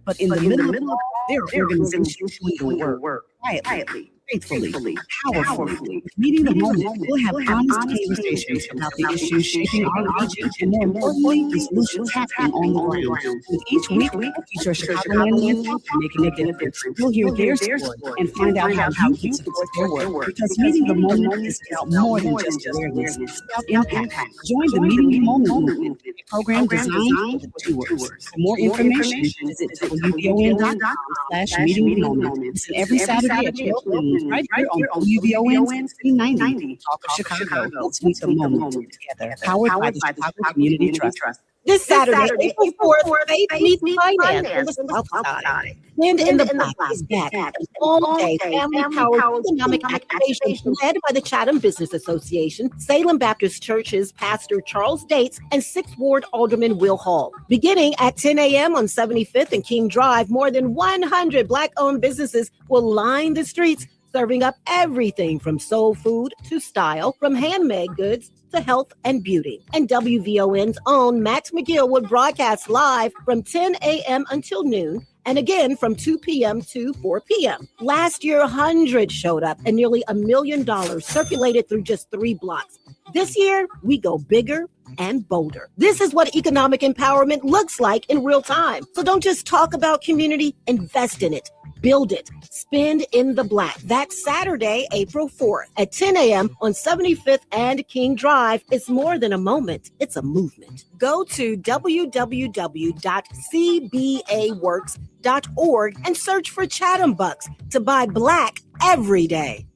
but in the middle of all, there are organizations doing the work quietly, faithfully, powerfully. Meeting the Moment, we'll have honest conversations about the issues shaping our region and, more importantly, the solutions happening on the ground. With each week, we'll feature Chicagoland youth making a difference. We'll hear their story and find out how you can support their work. Because Meeting the Moment is about more than just awareness. It's about impact. Join the Meeting the Moment movement, a program designed for doers. For more information, visit WVON.com/Meeting the Moment. Listen every Saturday at 12 noon. Right here on WVON 1690, Talk of Chicago. Let's meet the moment together. Powered by the Chicago Community Trust. This Saturday, April 4th, Faith Meets Finance on the South Side. Wind in the Black is back. An all-day family-powered economic activation led by the Chatham Business Association, Salem Baptist Church's Pastor Charles Dates, and 6th Ward Alderman Will Hall. Beginning at 10 a.m. on 75th and King Drive, more than 100 Black-owned businesses will line the streets, serving up everything from soul food to style, from handmade goods to health and beauty. And WVON's own Max McGill would broadcast live from 10 a.m. until noon, and again from 2 p.m. to 4 p.m. Last year, hundreds showed up and nearly $1 million circulated through just 3 blocks. This year, we go bigger and bolder. This is what economic empowerment looks like in real time. So don't just talk about community, invest in it. Build it. Spend in the Black. That's Saturday, April 4th at 10 a.m. on 75th and King Drive. It's more than a moment. It's a movement. Go to www.cbaworks.org and search for Chatham Bucks to buy Black every day.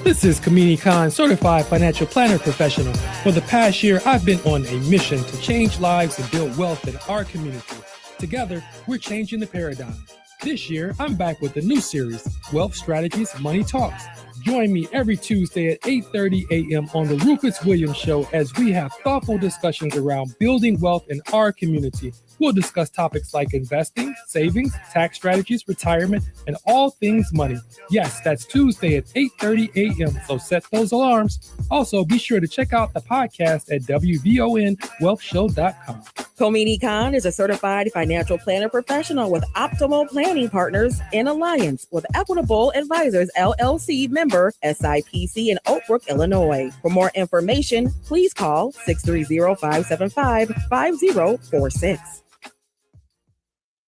This is Kamini Khan, certified financial planner professional. For the past year, I've been on a mission to change lives and build wealth in our community. Together, we're changing the paradigm. This year, I'm back with a new series, Wealth Strategies, Money Talks. Join me every Tuesday at 8:30 a.m. on the Rufus Williams Show as we have thoughtful discussions around building wealth in our community. We'll discuss topics like investing, savings, tax strategies, retirement, and all things money. Yes, that's Tuesday at 8:30 a.m., so set those alarms. Also, be sure to check out the podcast at WVONWealthShow.com. Komini Khan is a certified financial planner professional with Optimal Planning Partners in alliance with Equitable Advisors, LLC member SIPC in Oak Brook, Illinois. For more information, please call 630-575-5046.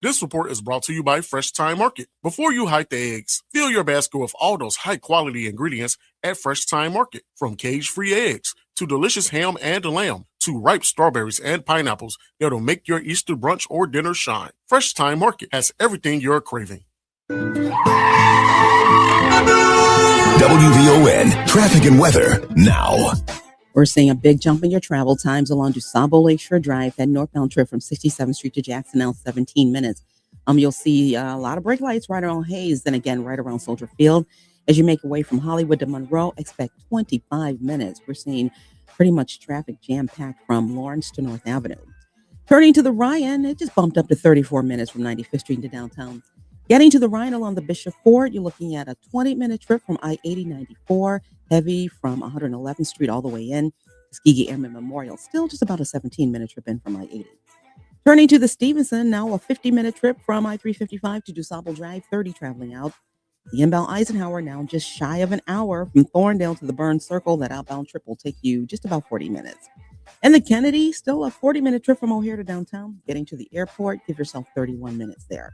This report is brought to you by Fresh Time Market. Before you hide the eggs, fill your basket with all those high-quality ingredients at Fresh Time Market. From cage-free eggs to delicious ham and lamb to ripe strawberries and pineapples that'll make your Easter brunch or dinner shine. Fresh Time Market has everything you're craving. WVON traffic and weather now. We're seeing a big jump in your travel times along DuSable Lakeshore Drive, that northbound trip from 67th Street to Jackson, now 17 minutes. You'll see a lot of brake lights right around Hayes, then again right around Soldier Field. As you make your way from Hollywood to Monroe, expect 25 minutes. We're seeing pretty much traffic jam-packed from Lawrence to North Avenue. Turning to the Ryan, it just bumped up to 34 minutes from 95th Street to downtown. Getting to the Ryan along the Bishop Ford, you're looking at a 20-minute trip from I-80-94, heavy from 111th Street all the way in. Tuskegee Airmen Memorial, still just about a 17-minute trip in from I-80. Turning to the Stevenson, now a 50-minute trip from I-355 to DuSable Drive, 30 traveling out. The inbound Eisenhower now just shy of an hour from Thorndale to the Burns Circle. That outbound trip will take you just about 40 minutes. And the Kennedy, still a 40-minute trip from O'Hare to downtown. Getting to the airport, give yourself 31 minutes there.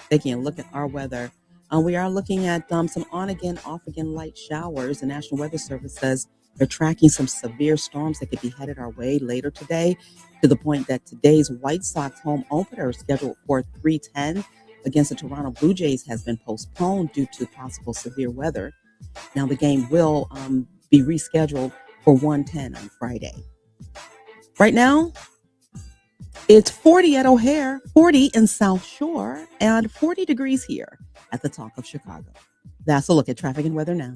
Taking a look at our weather, we are looking at some on-again, off-again light showers. The National Weather Service says they're tracking some severe storms that could be headed our way later today, to the point that today's White Sox home opener, scheduled for 3:10 against the Toronto Blue Jays, has been postponed due to possible severe weather. Now the game will be rescheduled for 1:10 on Friday. Right now, it's 40 at O'Hare, 40 in South Shore, and 40 degrees here at the Talk of Chicago. That's a look at traffic and weather now.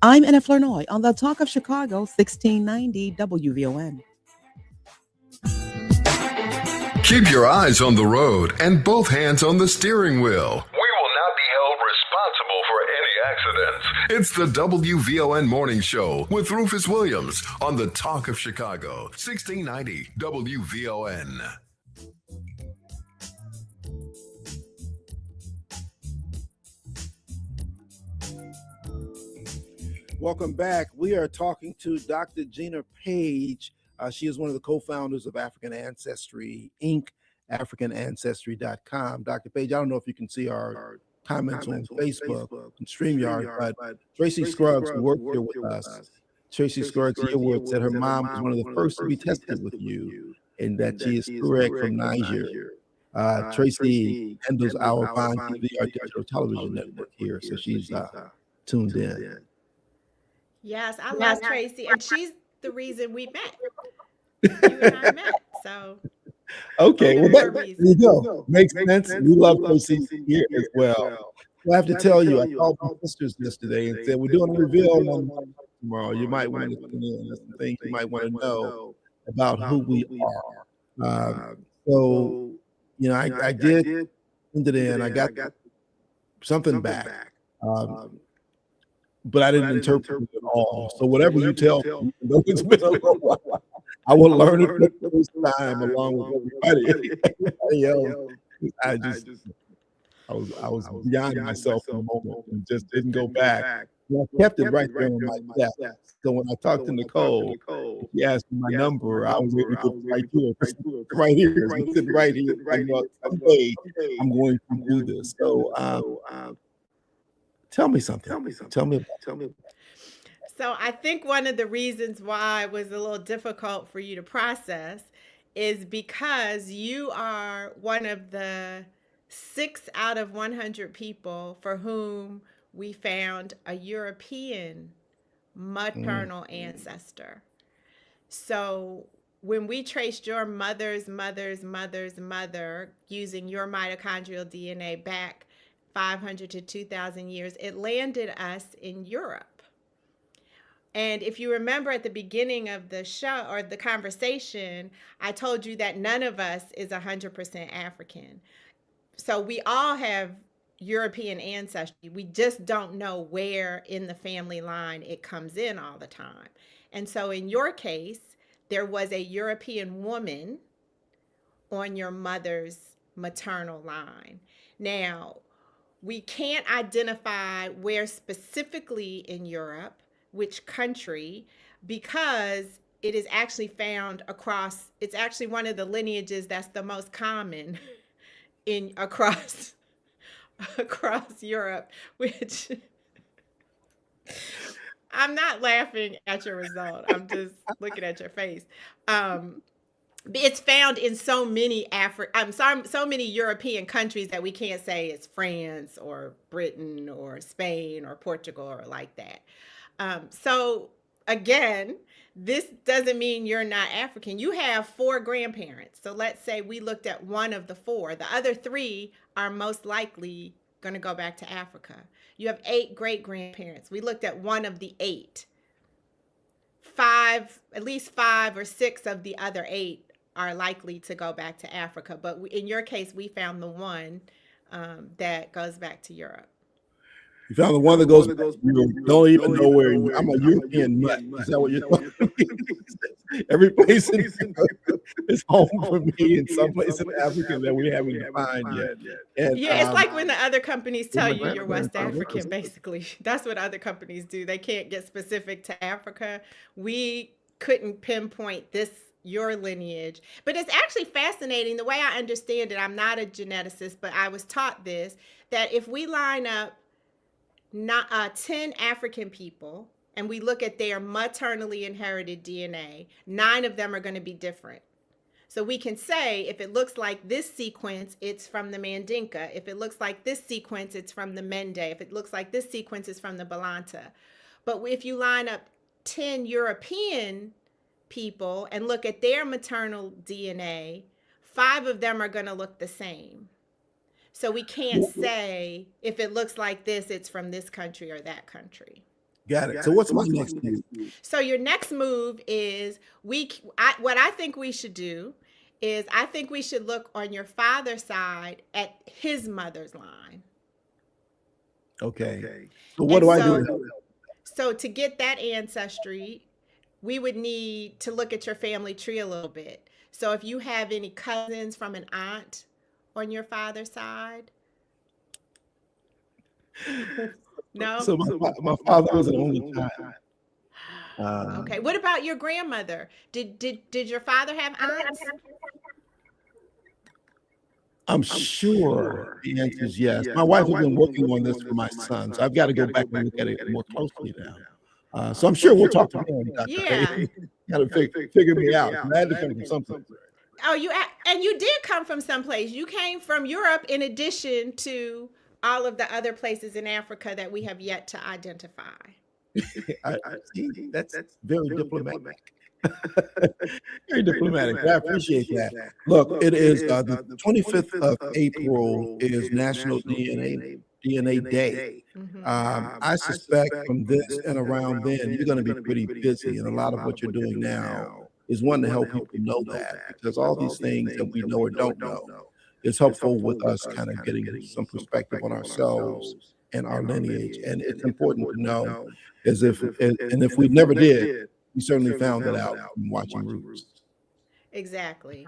I'm Anna Flournoy on the Talk of Chicago, 1690 WVON. Keep your eyes on the road and both hands on the steering wheel. We will not be held responsible for any accidents. It's the WVON Morning Show with Rufus Williams on the Talk of Chicago, 1690 WVON. Welcome back. We are talking to Dr. Gina Paige. She is one of the co-founders of African Ancestry, Inc., AfricanAncestry.com. Dr. Paige, I don't know if you can see our comments on Facebook and StreamYard, but Tracy Scruggs, who worked here with us, Tracy Scruggs Yearwood, said her mom was one of the first to be tested with you, and that she is correct from Niger. Tracy handles our Vine TV, our digital television network here, so she's tuned in. Yes, I love Tracy, and she's the reason we met. You and I met, so. Okay, well, there you go. Makes sense. We love Tracy here as well. I have to tell you, I called my sisters yesterday and said, we're doing a reveal on tomorrow. You might want to tune in. There's some things you might want to know about who we are. So, you know, I did send it in. I got something back. But I didn't interpret it at all. So whatever you tell me, it's been a little while, I will learn it for the first time along with everybody. I was beyond myself for a moment and just didn't go back. And I kept it right there on my desk. So when I talked to Nicole, she asked me my number. I was able to right here. Right here. Right here. Someday I'm going to do this. So tell me something. Tell me. So I think one of the reasons why it was a little difficult for you to process is because you are one of the 6 out of 100 people for whom we found a European maternal ancestor. So when we traced your mother's mother using your mitochondrial DNA back 500 to 2,000 years, it landed us in Europe. And if you remember at the beginning of the show or the conversation, I told you that none of us is 100% African. So we all have European ancestry. We just don't know where in the family line it comes in all the time. And so in your case, there was a European woman on your mother's maternal line. Now, we can't identify where specifically in Europe, which country, because it is actually found across, it's actually one of the lineages that's the most common in across Europe, which I'm not laughing at your result. I'm just looking at your face. It's found in so many so many European countries that we can't say it's France or Britain or Spain or Portugal or like that. So again, this doesn't mean you're not African. You have 4 grandparents. So let's say we looked at one of the 4. The other 3 are most likely going to go back to Africa. You have 8 great grandparents. We looked at one of the 8. At least 5 or 6 of the other 8 are likely to go back to Africa. But in your case, we found the one that goes back to Europe. You found the one that goes back to Europe. Don't even know where. I'm a European nut. Is that what you're talking? Every place in Europe is home for me, and some place in Africa that we haven't defined yet. And, yeah, it's like when the other companies tell you you're West African, basically. That's what other companies do. They can't get specific to Africa. We couldn't pinpoint your lineage. But it's actually fascinating. The way I understand it, I'm not a geneticist, but I was taught this, that if we line up 10 African people and we look at their maternally inherited DNA, 9 of them are going to be different. So we can say, if it looks like this sequence, it's from the Mandinka. If it looks like this sequence, it's from the Mende. If it looks like this sequence, it's from the Balanta. But if you line up 10 European people and look at their maternal DNA, 5 of them are going to look the same. So we can't say, if it looks like this, it's from this country or that country. Got it. So what's my next move? So your next move is, what I think we should do is, I think we should look on your father's side at his mother's line. Okay. So what do I do? So to get that ancestry, we would need to look at your family tree a little bit. So if you have any cousins from an aunt on your father's side? No? So my father was an only child. Okay. What about your grandmother? Did your father have aunts? I'm sure the answer is yes. My wife has been working on this for my son, so I've got to go back and look at it more closely now. So I'm sure we'll talk to him. Yeah. Got to figure me out. I had to come from something. Oh, you did come from someplace. You came from Europe in addition to all of the other places in Africa that we have yet to identify. I see. That's very diplomatic. Very diplomatic. I appreciate that. Look, it is the 25th of April is National DNA Day. I suspect from this and around then, you're going to be pretty busy, and a lot of what you're doing now is one to help people know that, because all these things that we know or don't know is helpful with us kind of getting some perspective on ourselves and our lineage. And it's important to know, and if we never did, we certainly found it out from watching Rufus. Exactly.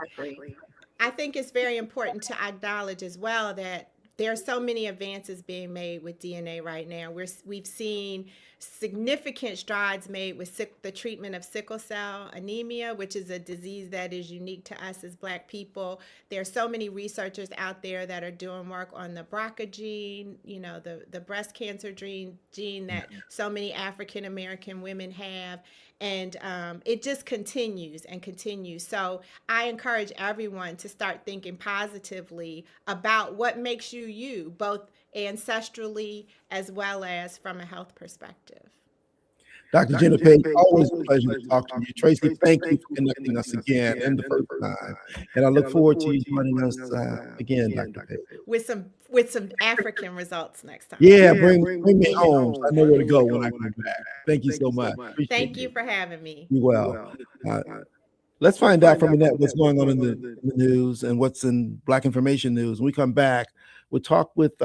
I think it's very important to acknowledge as well that there are so many advances being made with DNA right now. We've seen significant strides made with the treatment of sickle cell anemia, which is a disease that is unique to us as Black people. There are so many researchers out there that are doing work on the BRCA gene, the breast cancer gene that so many African American women have. And it just continues and continues. So I encourage everyone to start thinking positively about what makes you you, both ancestrally as well as from a health perspective. Dr. Gina Paige, always a pleasure to talk to you. Tracy, thank you for connecting us again and the first time. And I look forward to you joining us again, Dr. Paige. With some African results next time. Yeah, bring me home. So I know where to go when I come back. Thank you so much. Thank you for having me. You well. Let's find out from Annette what's going on in the news and what's in Black Information News. When we come back, we'll talk with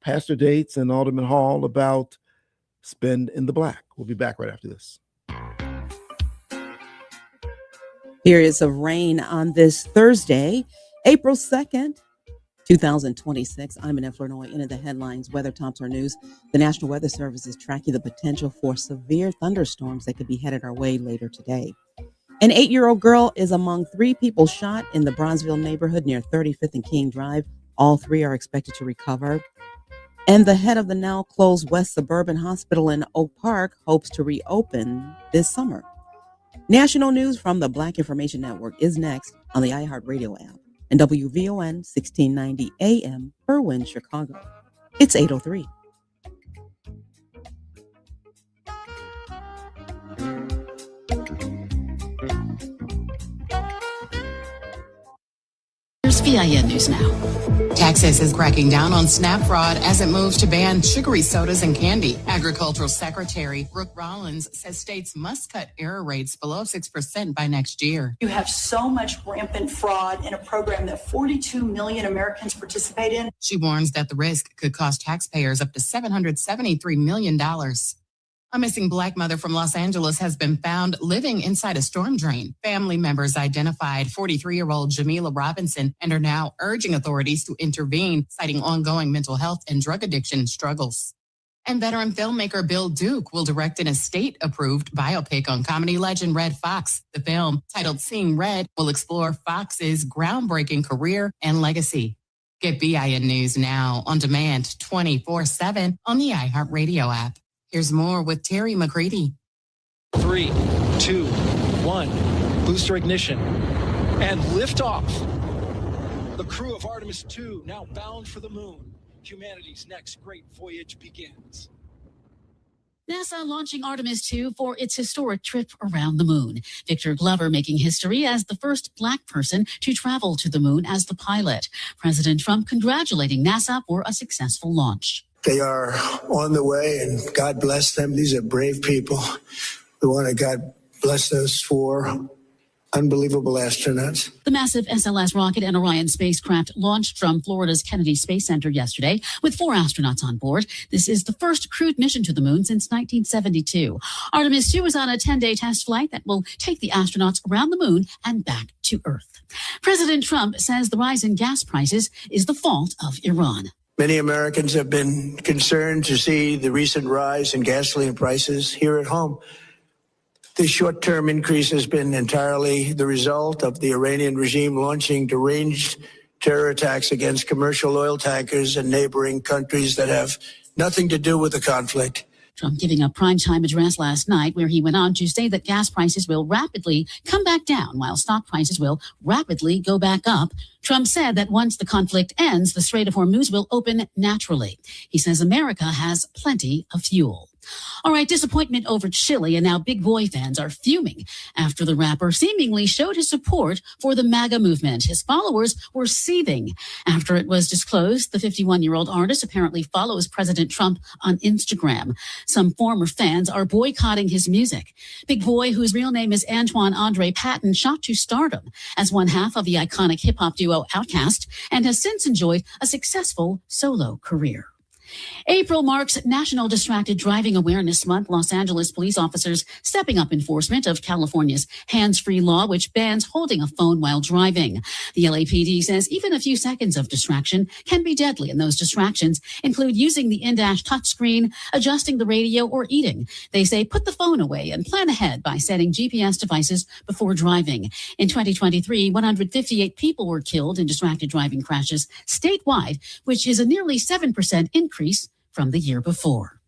Pastor Dates and Alderman Hall about Spend in the Black. We'll be back right after this. Periods of rain on this Thursday, April 2nd, 2026. I'm Annette Flournoy. Into the headlines, weather tops our news. The National Weather Service is tracking the potential for severe thunderstorms that could be headed our way later today. An 8-year-old girl is among 3 people shot in the Bronzeville neighborhood near 35th and King Drive. All 3 are expected to recover. And the head of the now closed West Suburban Hospital in Oak Park hopes to reopen this summer. National news from the Black Information Network is next on the iHeartRadio app and WVON 1690 AM, Irwin, Chicago. It's 8:03. Here's VIN News Now. Texas is cracking down on SNAP fraud as it moves to ban sugary sodas and candy. Agricultural Secretary Brooke Rollins says states must cut error rates below 6% by next year. You have so much rampant fraud in a program that 42 million Americans participate in. She warns that the risk could cost taxpayers up to $773 million. A missing Black mother from Los Angeles has been found living inside a storm drain. Family members identified 43-year-old Jamila Robinson and are now urging authorities to intervene, citing ongoing mental health and drug addiction struggles. And veteran filmmaker Bill Duke will direct an estate-approved biopic on comedy legend Red Fox. The film, titled Seeing Red, will explore Fox's groundbreaking career and legacy. Get BIN News now on demand 24/7 on the iHeartRadio app. Here's more with Terry McCready. 3, 2, 1. Booster ignition. And liftoff. The crew of Artemis 2 now bound for the moon. Humanity's next great voyage begins. NASA launching Artemis 2 for its historic trip around the moon. Victor Glover making history as the first Black person to travel to the moon as the pilot. President Trump congratulating NASA for a successful launch. They are on the way, and God bless them. These are brave people. We want to God bless those 4 unbelievable astronauts. The massive SLS rocket and Orion spacecraft launched from Florida's Kennedy Space Center yesterday with 4 astronauts on board. This is the first crewed mission to the moon since 1972. Artemis 2 is on a 10-day test flight that will take the astronauts around the moon and back to Earth. President Trump says the rise in gas prices is the fault of Iran. Many Americans have been concerned to see the recent rise in gasoline prices here at home. The short-term increase has been entirely the result of the Iranian regime launching deranged terror attacks against commercial oil tankers in neighboring countries that have nothing to do with the conflict. Trump giving a primetime address last night where he went on to say that gas prices will rapidly come back down while stock prices will rapidly go back up. Trump said that once the conflict ends, the Strait of Hormuz will open naturally. He says America has plenty of fuel. All right, disappointment over Chile, and now Big Boy fans are fuming after the rapper seemingly showed his support for the MAGA movement. His followers were seething after it was disclosed the 51-year-old artist apparently follows President Trump on Instagram. Some former fans are boycotting his music. Big Boy, whose real name is Antoine Andre Patton, shot to stardom as one half of the iconic hip-hop duo Outkast and has since enjoyed a successful solo career. April marks National Distracted Driving Awareness Month. Los Angeles police officers stepping up enforcement of California's hands-free law, which bans holding a phone while driving. The LAPD says even a few seconds of distraction can be deadly, and those distractions include using the in-dash touchscreen, adjusting the radio, or eating. They say put the phone away and plan ahead by setting GPS devices before driving. In 2023, 158 people were killed in distracted driving crashes statewide, which is a nearly 7% increase from the year before.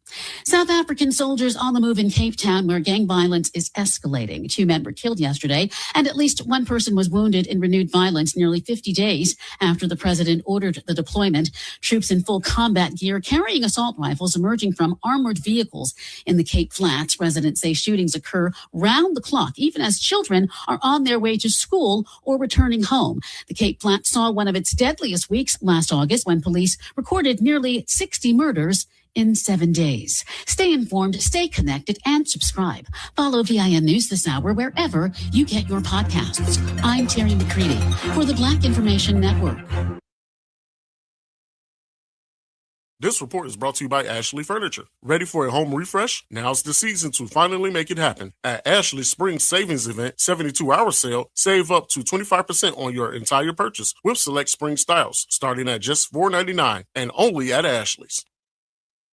South African soldiers on the move in Cape Town, where gang violence is escalating. 2 men were killed yesterday, and at least 1 person was wounded in renewed violence nearly 50 days after the president ordered the deployment. Troops in full combat gear carrying assault rifles emerging from armored vehicles in the Cape Flats. Residents say shootings occur round the clock, even as children are on their way to school or returning home. The Cape Flats saw one of its deadliest weeks last August when police recorded nearly 60 murders in 7 days. Stay informed, stay connected, and subscribe. Follow VIN News this hour wherever you get your podcasts. I'm Terry McCready for the Black Information Network. This report is brought to you by Ashley Furniture. Ready for a home refresh? Now's the season to finally make it happen. At Ashley's Spring Savings Event 72-hour sale, save up to 25% on your entire purchase with select spring styles, starting at just $4.99 and only at Ashley's.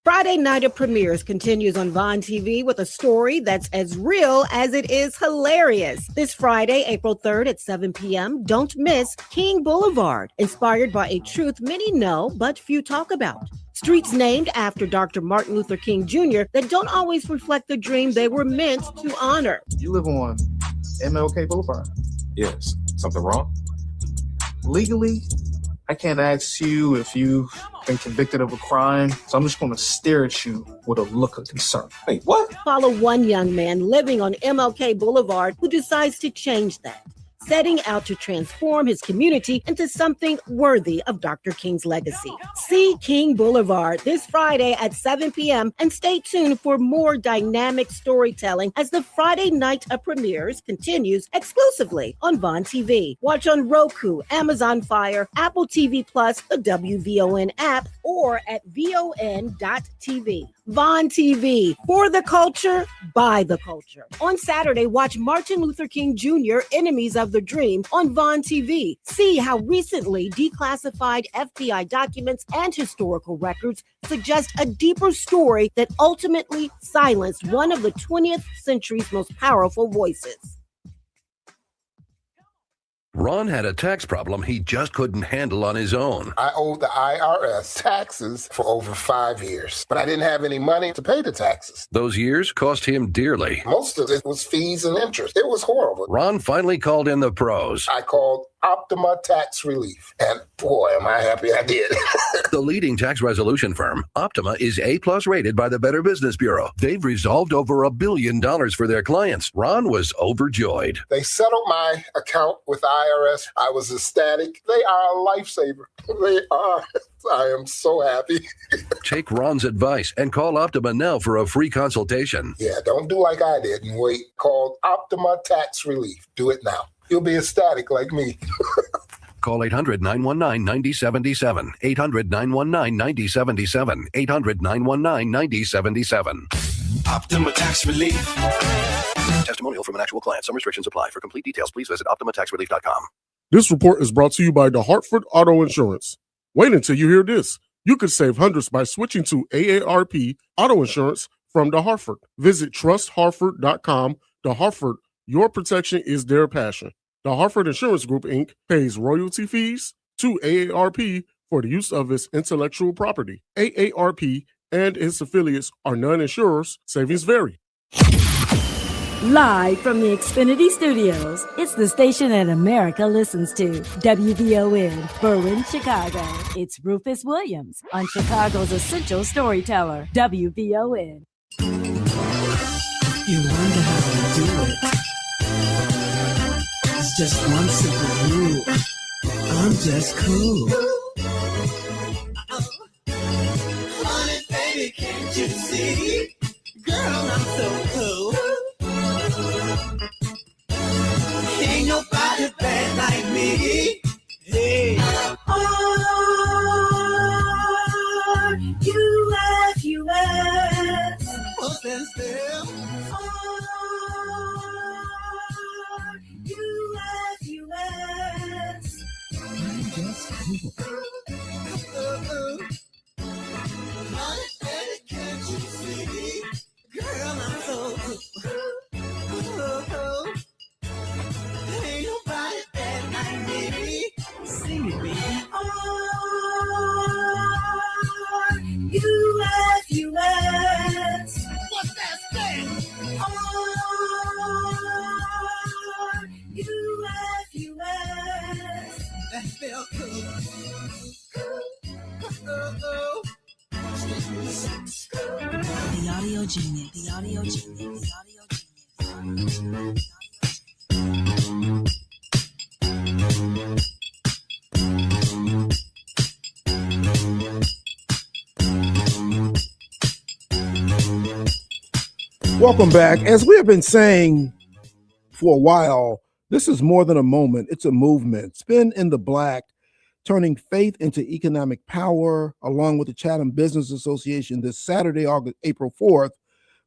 Friday Night of Premieres continues on Vine TV with a story that's as real as it is hilarious. This Friday, April 3rd at 7 p.m., don't miss King Boulevard, inspired by a truth many know but few talk about. Streets named after Dr. Martin Luther King Jr. that don't always reflect the dream they were meant to honor. You live on MLK Boulevard? Yes. Something wrong? Legally, I can't ask you if you've been convicted of a crime, so I'm just going to stare at you with a look of concern. Wait, what? Follow one young man living on MLK Boulevard who decides to change that, setting out to transform his community into something worthy of Dr. King's legacy. See King Boulevard this Friday at 7 p.m. and stay tuned for more dynamic storytelling as the Friday Night of Premieres continues exclusively on Vine TV. Watch on Roku, Amazon Fire, Apple TV Plus, the WVON app, or at VON.TV. Vine TV, for the culture, by the culture. On Saturday, watch Martin Luther King Jr., Enemies of the Dream on Vine TV. See how recently declassified FBI documents and historical records suggest a deeper story that ultimately silenced one of the 20th century's most powerful voices. Ron had a tax problem he just couldn't handle on his own. I owed the IRS taxes for over 5 years, but I didn't have any money to pay the taxes. Those years cost him dearly. Most of it was fees and interest. It was horrible. Ron finally called in the pros. I called Optima Tax Relief, and boy, am I happy I did. The leading tax resolution firm, Optima, is A+ rated by the Better Business Bureau. They've resolved over $1 billion for their clients. Ron was overjoyed. They settled my account with IRS. I was ecstatic. They are a lifesaver. They are. I am so happy. Take Ron's advice and call Optima now for a free consultation. Yeah, don't do like I did and wait. Call Optima Tax Relief. Do it now. You'll be ecstatic like me. Call 800-919-9077. 800-919-9077. 800-919-9077. Optima Tax Relief. Testimonial from an actual client. Some restrictions apply. For complete details, please visit OptimaTaxRelief.com. This report is brought to you by the Hartford Auto Insurance. Wait until you hear this. You could save hundreds by switching to AARP Auto Insurance from the Hartford. Visit trusthartford.com. The Hartford, your protection is their passion. The Hartford Insurance Group, Inc. pays royalty fees to AARP for the use of its intellectual property. AARP and its affiliates are non-insurers. Savings vary. Live from the Xfinity Studios, it's the station that America listens to. WVON, Berwyn, Chicago. It's Rufus Williams on Chicago's Essential Storyteller, WVON. You wonder how to do it. It's just one simple rule. I'm just cool. Honey, baby, can't you see? Girl, I'm so cool. Ain't nobody bad like me. Hey. R-U-F-U-S. What's that spell? R-U-F-U-S. I'm just cool. The audio genius. The audio genius. The audio genius. Welcome back. As we have been saying for a while, this is more than a moment. It's a movement. Spin in the Black, turning faith into economic power, along with the Chatham Business Association this Saturday, April 4th,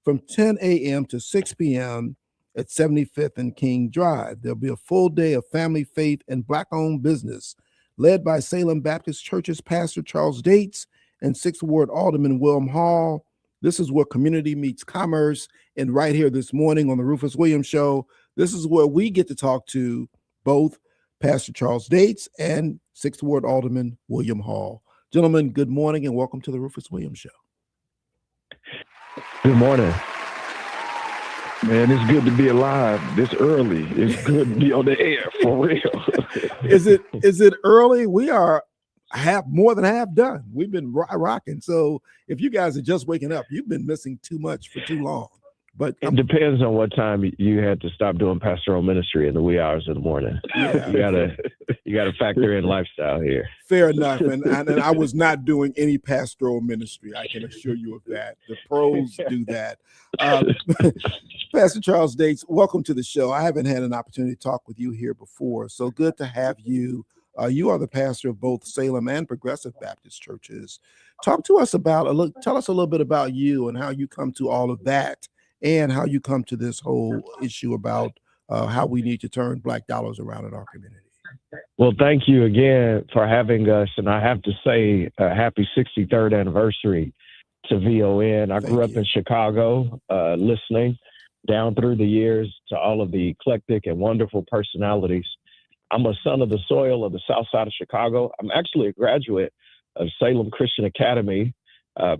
from 10 a.m. to 6 p.m. at 75th and King Drive. There'll be a full day of family, faith, and Black-owned business, led by Salem Baptist Church's Pastor Charles Dates and 6th Ward Alderman William Hall. This is where community meets commerce. And right here this morning on the Rufus Williams Show, this is where we get to talk to both Pastor Charles Dates and 6th Ward Alderman William Hall. Gentlemen, good morning and welcome to the Rufus Williams Show. Good morning. Man, it's good to be alive this early. It's good to be on the air, for real. Is it early? We are more than half done. We've been rocking. So if you guys are just waking up, you've been missing too much for too long. But it depends on what time you had to stop doing pastoral ministry in the wee hours of the morning. Yeah. You gotta factor in lifestyle here. Fair enough. And I was not doing any pastoral ministry. I can assure you of that. The pros do that. Pastor Charles Dates, welcome to the show. I haven't had an opportunity to talk with you here before. So good to have you. You are the pastor of both Salem and Progressive Baptist churches. Tell us a little bit about you and how you come to all of that, and how you come to this whole issue about how we need to turn Black dollars around in our community. Well, thank you again for having us. And I have to say, happy 63rd anniversary to VON. I grew up in Chicago, listening down through the years to all of the eclectic and wonderful personalities. I'm a son of the soil of the South Side of Chicago. I'm actually a graduate of Salem Christian Academy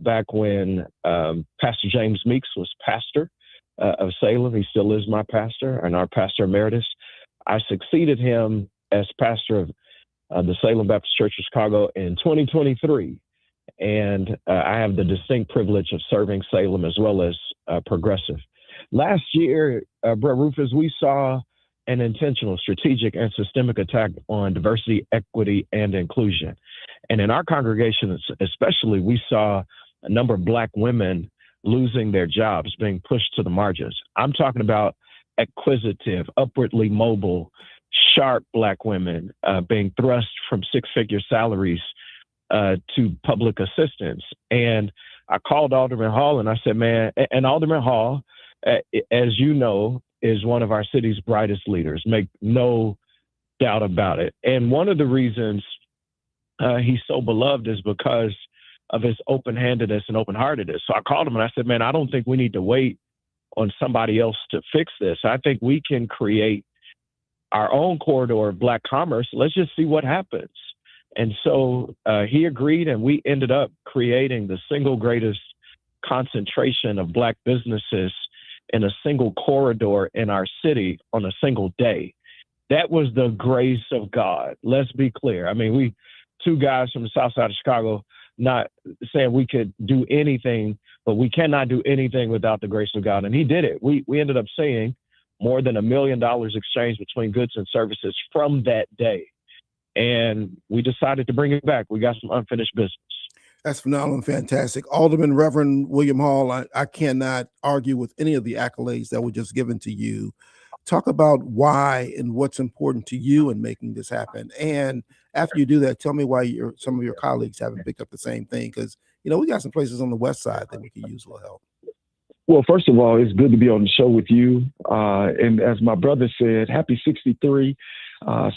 back when Pastor James Meeks was pastor of Salem. He still is my pastor and our pastor emeritus. I succeeded him as pastor of the Salem Baptist Church of Chicago in 2023. And I have the distinct privilege of serving Salem as well as Progressive. Last year, Brother Rufus, we saw an intentional, strategic, and systemic attack on diversity, equity, and inclusion. And in our congregation, especially, we saw a number of Black women losing their jobs, being pushed to the margins. I'm talking about acquisitive, upwardly mobile, sharp Black women being thrust from six-figure salaries to public assistance. And I called Alderman Hall and I said, man, and Alderman Hall, as you know, is one of our city's brightest leaders, make no doubt about it. And one of the reasons he's so beloved is because of his open-handedness and open-heartedness. So I called him and I said, man, I don't think we need to wait on somebody else to fix this. I think we can create our own corridor of Black commerce. Let's just see what happens. And so he agreed, and we ended up creating the single greatest concentration of Black businesses in a single corridor in our city on a single day. That was the grace of God. Let's be clear. I mean, we two guys from the South Side of Chicago, not saying we could do anything, but we cannot do anything without the grace of God. And he did it. We ended up seeing more than $1 million exchanged between goods and services from that day. And we decided to bring it back. We got some unfinished business. That's phenomenal and fantastic. Alderman Reverend William Hall, I cannot argue with any of the accolades that were just given to you. Talk about why and what's important to you in making this happen. And after you do that, tell me why some of your colleagues haven't picked up the same thing, because, you know, we got some places on the West Side that we could use a little help. Well, first of all, it's good to be on the show with you. And as my brother said, happy 63.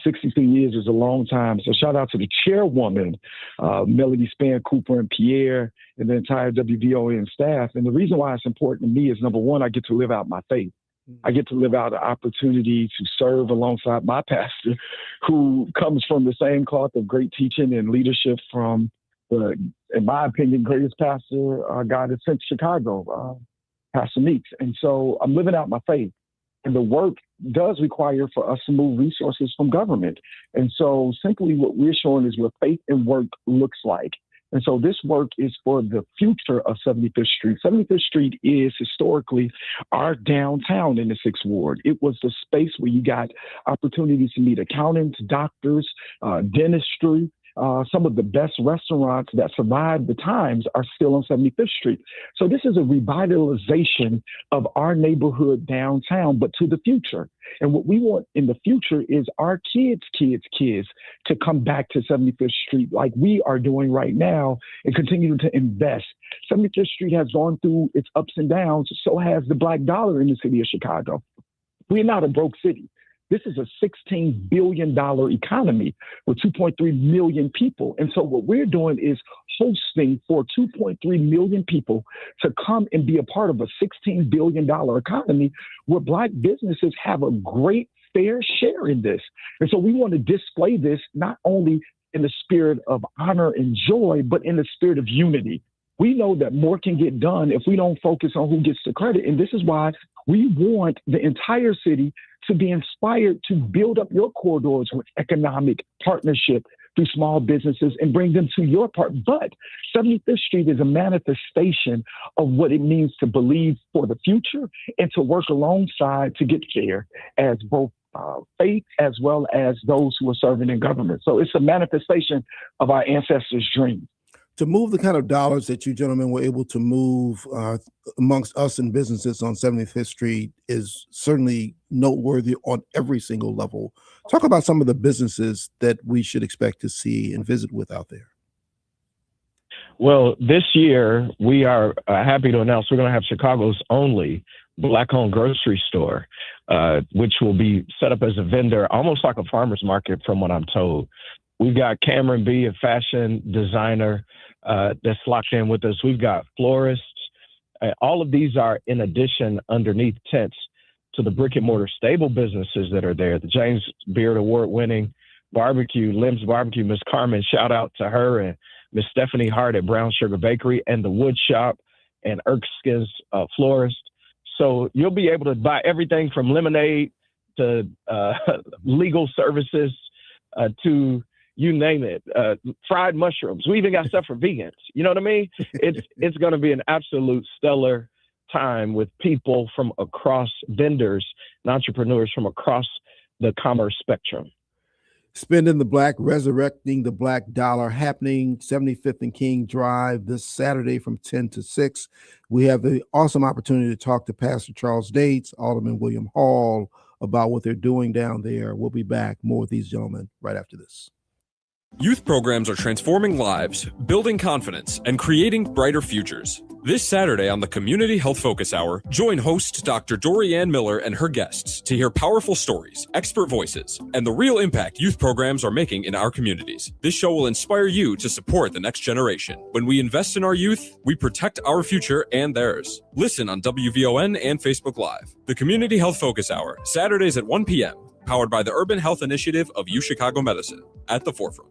63 years is a long time. So shout out to the chairwoman, Melody Span Cooper and Pierre and the entire WVON staff. And the reason why it's important to me is, number one, I get to live out my faith. I get to live out the opportunity to serve alongside my pastor, who comes from the same cloth of great teaching and leadership from the, in my opinion, greatest pastor God has sent Chicago, Pastor Meeks. And so I'm living out my faith. And the work does require for us to move resources from government. And so simply what we're showing is what faith and work looks like. And so this work is for the future of 75th Street. 75th Street is historically our downtown in the 6th Ward. It was the space where you got opportunities to meet accountants, doctors, dentistry. Some of the best restaurants that survived the times are still on 75th Street. So this is a revitalization of our neighborhood downtown, but to the future. And what we want in the future is our kids to come back to 75th Street like we are doing right now and continue to invest. 75th Street has gone through its ups and downs. So has the Black dollar in the city of Chicago. We're not a broke city. This is a $16 billion economy with 2.3 million people. And so what we're doing is hosting for 2.3 million people to come and be a part of a $16 billion economy where Black businesses have a great fair share in this. And so we want to display this not only in the spirit of honor and joy, but in the spirit of unity. We know that more can get done if we don't focus on who gets the credit. And this is why we want the entire city to be inspired to build up your corridors with economic partnership through small businesses and bring them to your part. But 75th Street is a manifestation of what it means to believe for the future and to work alongside to get there as both faith as well as those who are serving in government. So it's a manifestation of our ancestors' dreams. To move the kind of dollars that you gentlemen were able to move amongst us and businesses on 75th Street is certainly noteworthy on every single level. Talk about some of the businesses that we should expect to see and visit with out there. Well, this year, we are happy to announce we're going to have Chicago's only Black-owned grocery store, which will be set up as a vendor, almost like a farmer's market from what I'm told. We've got Cameron B., a fashion designer that's locked in with us. We've got florists. All of these are in addition underneath tents to the brick and mortar stable businesses that are there. The James Beard Award-winning barbecue, Lim's Barbecue, Miss Carmen, shout out to her, and Miss Stephanie Hart at Brown Sugar Bakery, and the Wood Shop and Erskine's Florist. So you'll be able to buy everything from lemonade to legal services to you name it, fried mushrooms. We even got stuff for vegans. You know what I mean? It's going to be an absolute stellar time with people from across, vendors and entrepreneurs from across the commerce spectrum. Spending the Black, resurrecting the Black dollar, happening 75th and King Drive this Saturday from 10 to 6. We have the awesome opportunity to talk to Pastor Charles Dates, Alderman William Hall, about what they're doing down there. We'll be back more with these gentlemen right after this. Youth programs are transforming lives, building confidence, and creating brighter futures. This Saturday on the Community Health Focus Hour, join host Dr. Dorianne Miller and her guests to hear powerful stories, expert voices, and the real impact youth programs are making in our communities. This show will inspire you to support the next generation. When we invest in our youth, we protect our future and theirs. Listen on WVON and Facebook Live. The Community Health Focus Hour, Saturdays at 1 p.m., powered by the Urban Health Initiative of UChicago Medicine, at the forefront.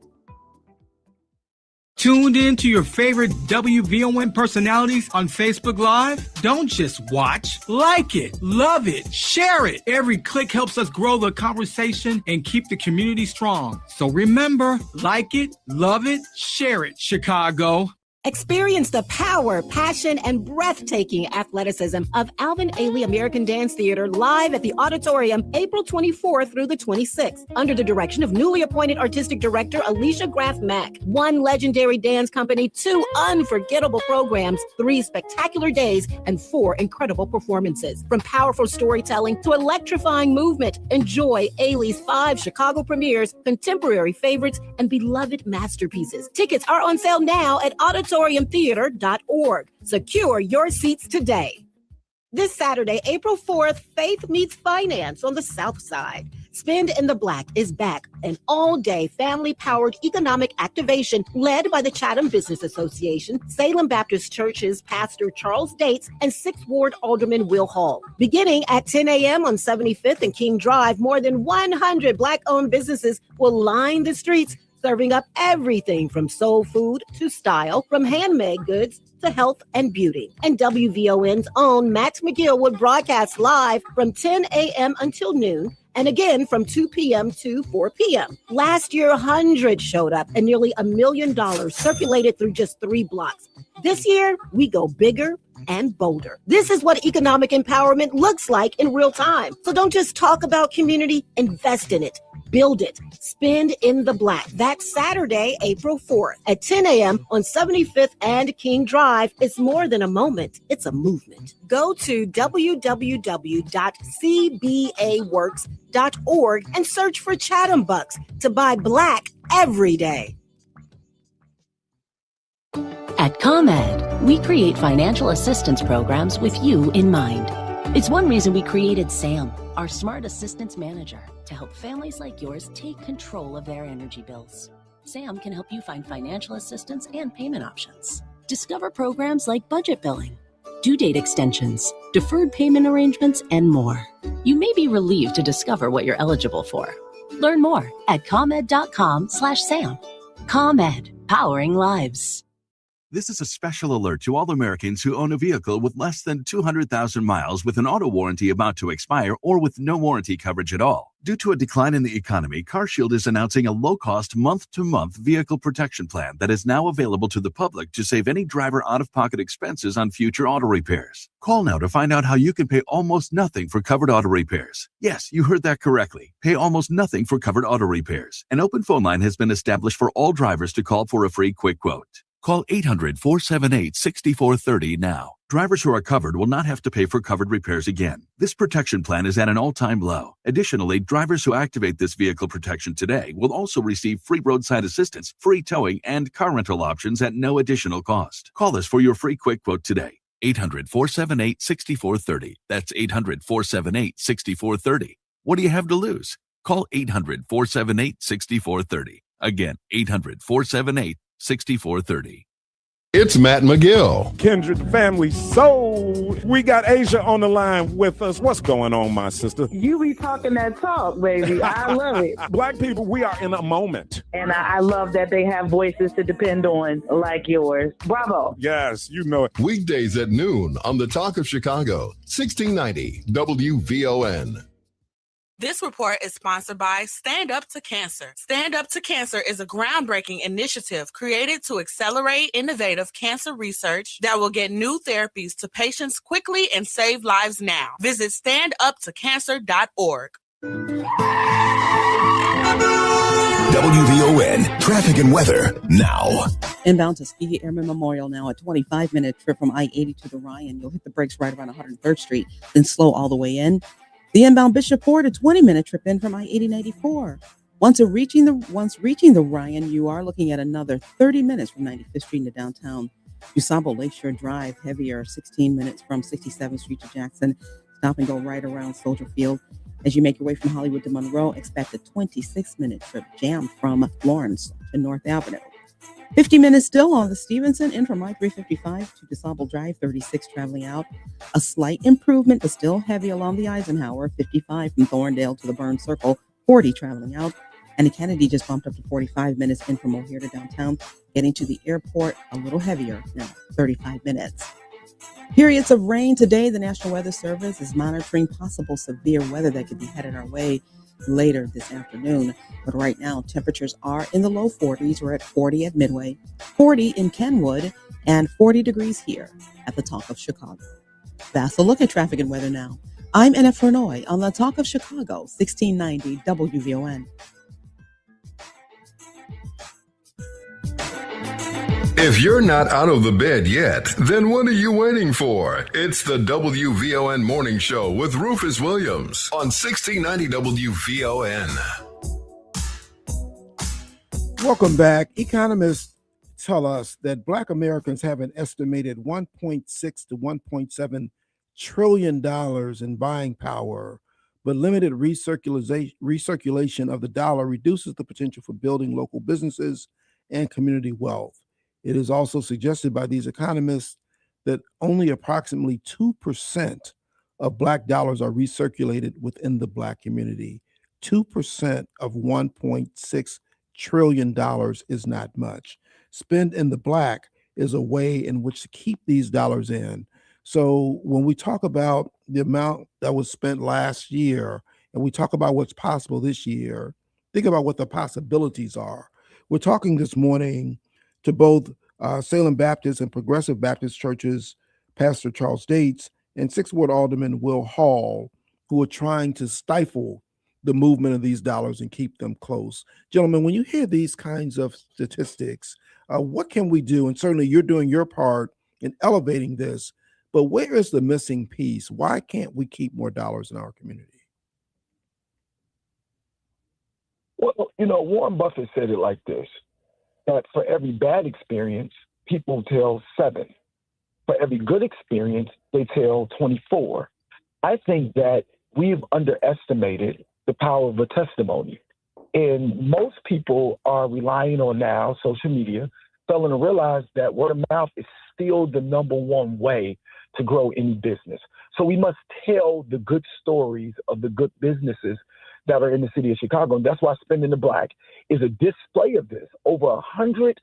Tuned in to your favorite WVON personalities on Facebook Live? Don't just watch, like it, love it, share it. Every click helps us grow the conversation and keep the community strong. So remember, like it, love it, share it, Chicago. Experience the power, passion, and breathtaking athleticism of Alvin Ailey American Dance Theater live at the Auditorium April 24th through the 26th under the direction of newly appointed artistic director Alicia Graff Mack. 1 legendary dance company, 2 unforgettable programs, 3 spectacular days, and 4 incredible performances. From powerful storytelling to electrifying movement, enjoy Ailey's 5 Chicago premieres, contemporary favorites, and beloved masterpieces. Tickets are on sale now at auditoriumtheater.org. Secure your seats today. This Saturday, April 4th, Faith Meets Finance on the South Side. Spend in the Black is back, an all-day family-powered economic activation led by the Chatham Business Association, Salem Baptist Church's Pastor Charles Dates, and 6th Ward Alderman Will Hall. Beginning at 10 a.m. on 75th and King Drive, more than 100 Black-owned businesses will line the streets, serving up everything from soul food to style, from handmade goods to health and beauty. And WVON's own Matt McGill will broadcast live from 10 a.m. until noon and again from 2 p.m. to 4 p.m. Last year, hundreds showed up and nearly $1 million circulated through just 3 blocks. This year, we go bigger and bolder. This is what economic empowerment looks like in real time. So don't just talk about community, invest in it. Build it. Spend in the black. That's Saturday, April 4th at 10 a.m. on 75th and King Drive. It's more than a moment. It's a movement. Go to www.cbaworks.org and search for Chatham Bucks to buy black every day. At ComEd, we create financial assistance programs with you in mind. It's one reason we created SAM, our smart assistance manager, to help families like yours take control of their energy bills. SAM can help you find financial assistance and payment options. Discover programs like budget billing, due date extensions, deferred payment arrangements, and more. You may be relieved to discover what you're eligible for. Learn more at ComEd.com/SAM. ComEd, powering lives. This is a special alert to all Americans who own a vehicle with less than 200,000 miles with an auto warranty about to expire or with no warranty coverage at all. Due to a decline in the economy, CarShield is announcing a low-cost month-to-month vehicle protection plan that is now available to the public to save any driver out-of-pocket expenses on future auto repairs. Call now to find out how you can pay almost nothing for covered auto repairs. Yes, you heard that correctly. Pay almost nothing for covered auto repairs. An open phone line has been established for all drivers to call for a free quick quote. Call 800-478-6430 now. Drivers who are covered will not have to pay for covered repairs again. This protection plan is at an all-time low. Additionally, drivers who activate this vehicle protection today will also receive free roadside assistance, free towing, and car rental options at no additional cost. Call us for your free quick quote today. 800-478-6430. That's 800-478-6430. What do you have to lose? Call 800-478-6430. Again, 800-478-6430. It's Matt McGill. Kindred Family Soul. We got Asia on the line with us. What's going on, my sister? You be talking that talk, baby. I love it. Black people, we are in a moment. And I love that they have voices to depend on like yours. Bravo. Yes, you know it. Weekdays at noon on the Talk of Chicago, 1690 WVON. This report is sponsored by Stand Up to Cancer. Stand Up to Cancer is a groundbreaking initiative created to accelerate innovative cancer research that will get new therapies to patients quickly and save lives now. Visit standuptocancer.org. WVON traffic and weather now. Inbound Tuskegee Airmen Memorial now, a 25-minute trip from I-80 to the Ryan. You'll hit the brakes right around 103rd Street, then slow all the way in. The inbound Bishop Ford, a 20-minute trip in from I-80-94. Once reaching the Ryan, you are looking at another 30 minutes from 95th Street into downtown. DuSable Lakeshore Drive, heavier, 16 minutes from 67th Street to Jackson. Stop and go right around Soldier Field. As you make your way from Hollywood to Monroe, expect a 26-minute trip jammed from Lawrence to North Avenue. 50 minutes still on the Stevenson in from I-355 to DuSable Drive, 36 traveling out. A slight improvement, but still heavy along the Eisenhower, 55 from Thorndale to the Burn Circle, 40 traveling out. And the Kennedy just bumped up to 45 minutes in from O'Hare to downtown. Getting to the airport, a little heavier now, 35 minutes. Periods of rain today. The National Weather Service is monitoring possible severe weather that could be headed our way later this afternoon. But right now, temperatures are in the low 40s. We're at 40 at Midway, 40 in Kenwood, and 40 degrees here at the Talk of Chicago. That's a look at traffic and weather now. I'm NF Flournoy on the Talk of Chicago, 1690 WVON. If you're not out of the bed yet, then what are you waiting for? It's the WVON Morning Show with Rufus Williams on 1690 WVON. Welcome back. Economists tell us that Black Americans have an estimated $1.6 to $1.7 trillion in buying power, but limited recirculation of the dollar reduces the potential for building local businesses and community wealth. It is also suggested by these economists that only approximately 2% of Black dollars are recirculated within the Black community. 2% of $1.6 trillion is not much. Spend in the Black is a way in which to keep these dollars in. So when we talk about the amount that was spent last year and we talk about what's possible this year, think about what the possibilities are. We're talking this morning to both Salem Baptist and Progressive Baptist churches, Pastor Charles Dates and 6th Ward Alderman Will Hall, who are trying to stifle the movement of these dollars and keep them close. Gentlemen, when you hear these kinds of statistics, what can we do? And certainly you're doing your part in elevating this, but where is the missing piece? Why can't we keep more dollars in our community? Well, Warren Buffett said it like this, that for every bad experience, people tell 7. For every good experience, they tell 24. I think that we've underestimated the power of a testimony. And most people are relying on now social media, failing to realize that word of mouth is still the number one way to grow any business. So we must tell the good stories of the good businesses that are in the city of Chicago. And that's why Spending the Black is a display of this. Over 100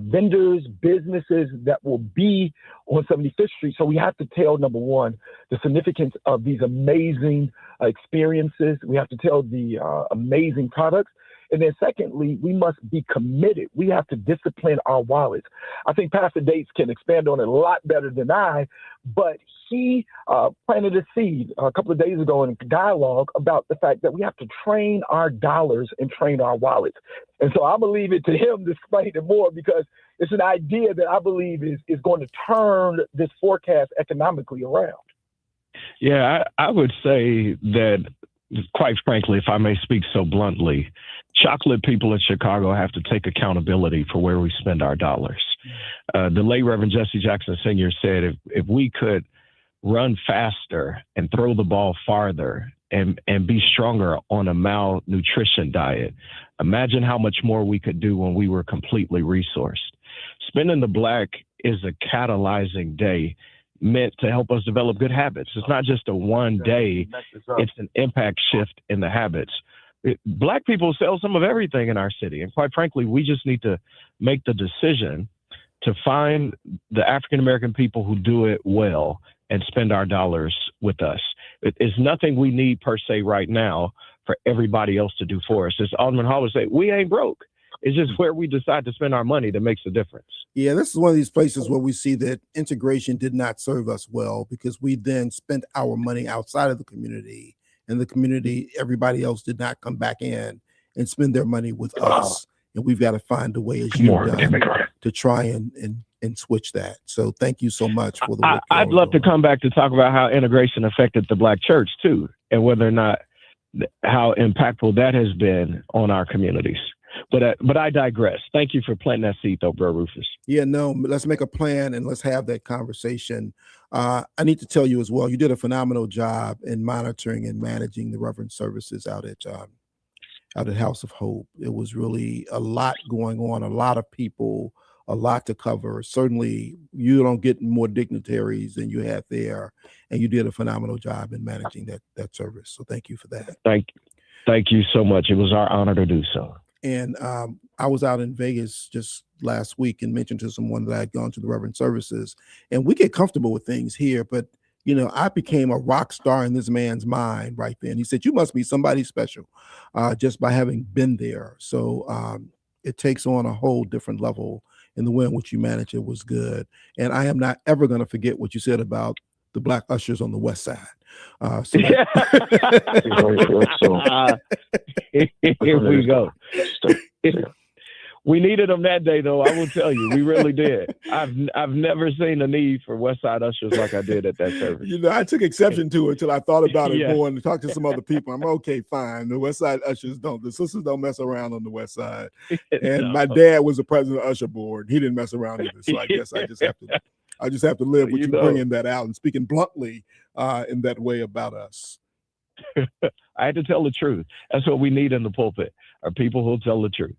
vendors, businesses that will be on 75th Street. So we have to tell, number one, the significance of these amazing experiences. We have to tell the amazing products. And then secondly, we must be committed. We have to discipline our wallets. I think Pastor Dates can expand on it a lot better than I, but he planted a seed a couple of days ago in dialogue about the fact that we have to train our dollars and train our wallets. And so I'm going to leave it to him to explain it more, because it's an idea that I believe is going to turn this forecast economically around. Yeah, I would say that, quite frankly, if I may speak so bluntly, chocolate people in Chicago have to take accountability for where we spend our dollars. The late Reverend Jesse Jackson Sr. said if we could run faster and throw the ball farther and be stronger on a malnutrition diet, imagine how much more we could do when we were completely resourced. Spending the Black is a catalyzing day meant to help us develop good habits. It's not just a one day, it's an impact shift in the habits. Black people sell some of everything in our city. And quite frankly, we just need to make the decision to find the African-American people who do it well and spend our dollars with us. It's nothing we need per se right now for everybody else to do for us. As Alderman Hall would say, we ain't broke. It's just where we decide to spend our money that makes a difference. Yeah, this is one of these places where we see that integration did not serve us well, because we then spent our money outside of the community, and the community, everybody else did not come back in and spend their money with us. And we've got to find a way, as you've done, to try and switch that. So thank you so much for the work. I'd love to come back to talk about how integration affected the Black church too, and whether or not how impactful that has been on our communities. But I digress. Thank you for planting that seed, though, bro, Rufus. Yeah, no, let's make a plan and let's have that conversation. I need to tell you as well, you did a phenomenal job in monitoring and managing the reverend services out at House of Hope. It was really a lot going on, a lot of people, a lot to cover. Certainly, you don't get more dignitaries than you have there, and you did a phenomenal job in managing that service. So thank you for that. Thank you so much. It was our honor to do so. And I was out in Vegas just last week and mentioned to someone that I had gone to the Reverend services, and we get comfortable with things here, but I became a rock star in this man's mind right then. He said, you must be somebody special just by having been there. So it takes on a whole different level, and the way in which you manage it was good. And I am not ever going to forget what you said about the Black ushers on the West Side. Here we go. We needed them that day, though. I will tell you, we really did. I've never seen a need for West Side ushers like I did at that service. I took exception to it until I thought about it more and talked to some other people. I'm okay, fine. The West Side ushers the sisters don't mess around on the West Side. And my dad was the president of the Usher Board. He didn't mess around either. So I guess I just have to live with you bringing that out and speaking bluntly in that way about us. I had to tell the truth. That's what we need in the pulpit, are people who tell the truth.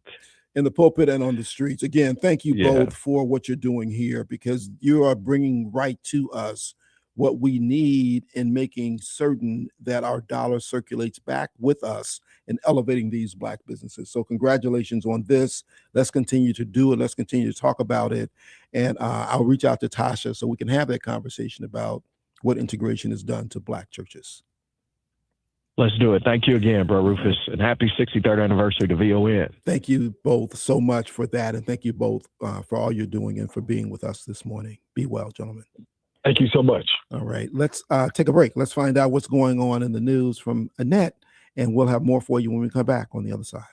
In the pulpit and on the streets. Again, thank you both for what you're doing here, because you are bringing right to us what we need in making certain that our dollar circulates back with us and elevating these Black businesses. So congratulations on this. Let's continue to do it. Let's continue to talk about it. And I'll reach out to Tasha so we can have that conversation about what integration has done to Black churches. Let's do it. Thank you again, bro Rufus, and happy 63rd anniversary to VON. Thank you both so much for that, and thank you both for all you're doing and for being with us this morning. Be well, gentlemen. Thank you so much. All right, let's take a break. Let's find out what's going on in the news from Annette, and we'll have more for you when we come back on the other side.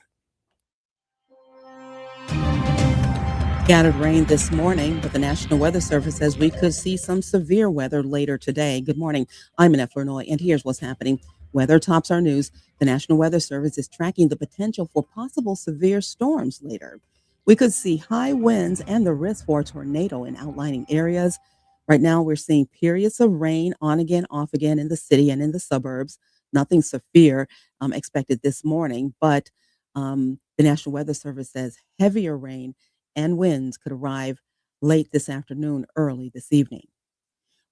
Scattered rain this morning, but the National Weather Service says we could see some severe weather later today. Good morning. I'm Annette Flournoy, and here's what's happening. Weather tops our news. The National Weather Service is tracking the potential for possible severe storms later. We could see high winds and the risk for a tornado in outlying areas. Right now, we're seeing periods of rain on again, off again in the city and in the suburbs. Nothing severe expected this morning, but the National Weather Service says heavier rain and winds could arrive late this afternoon, early this evening.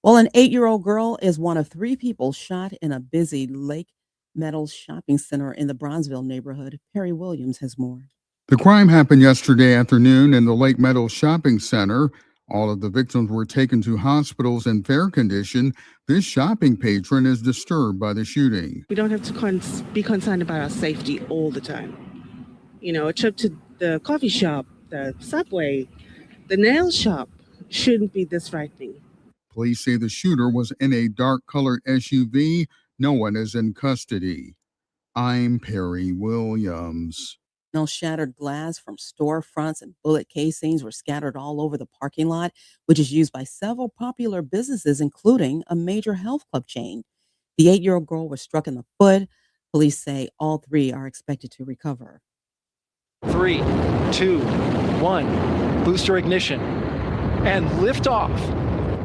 Well, an 8-year-old girl is one of 3 people shot in a busy Lake Meadows shopping center in the Bronzeville neighborhood. Perry Williams has more. The crime happened yesterday afternoon in the Lake Meadows shopping center. All of the victims were taken to hospitals in fair condition. This shopping patron is disturbed by the shooting. We don't have to be concerned about our safety all the time. You know, a trip to the coffee shop, the Subway, the nail shop shouldn't be this frightening. Police say the shooter was in a dark-colored SUV. No one is in custody. I'm Perry Williams. No shattered glass from storefronts and bullet casings were scattered all over the parking lot, which is used by several popular businesses, including a major health club chain. The 8-year-old girl was struck in the foot. Police say all 3 are expected to recover. 3, 2, 1, booster ignition, and liftoff.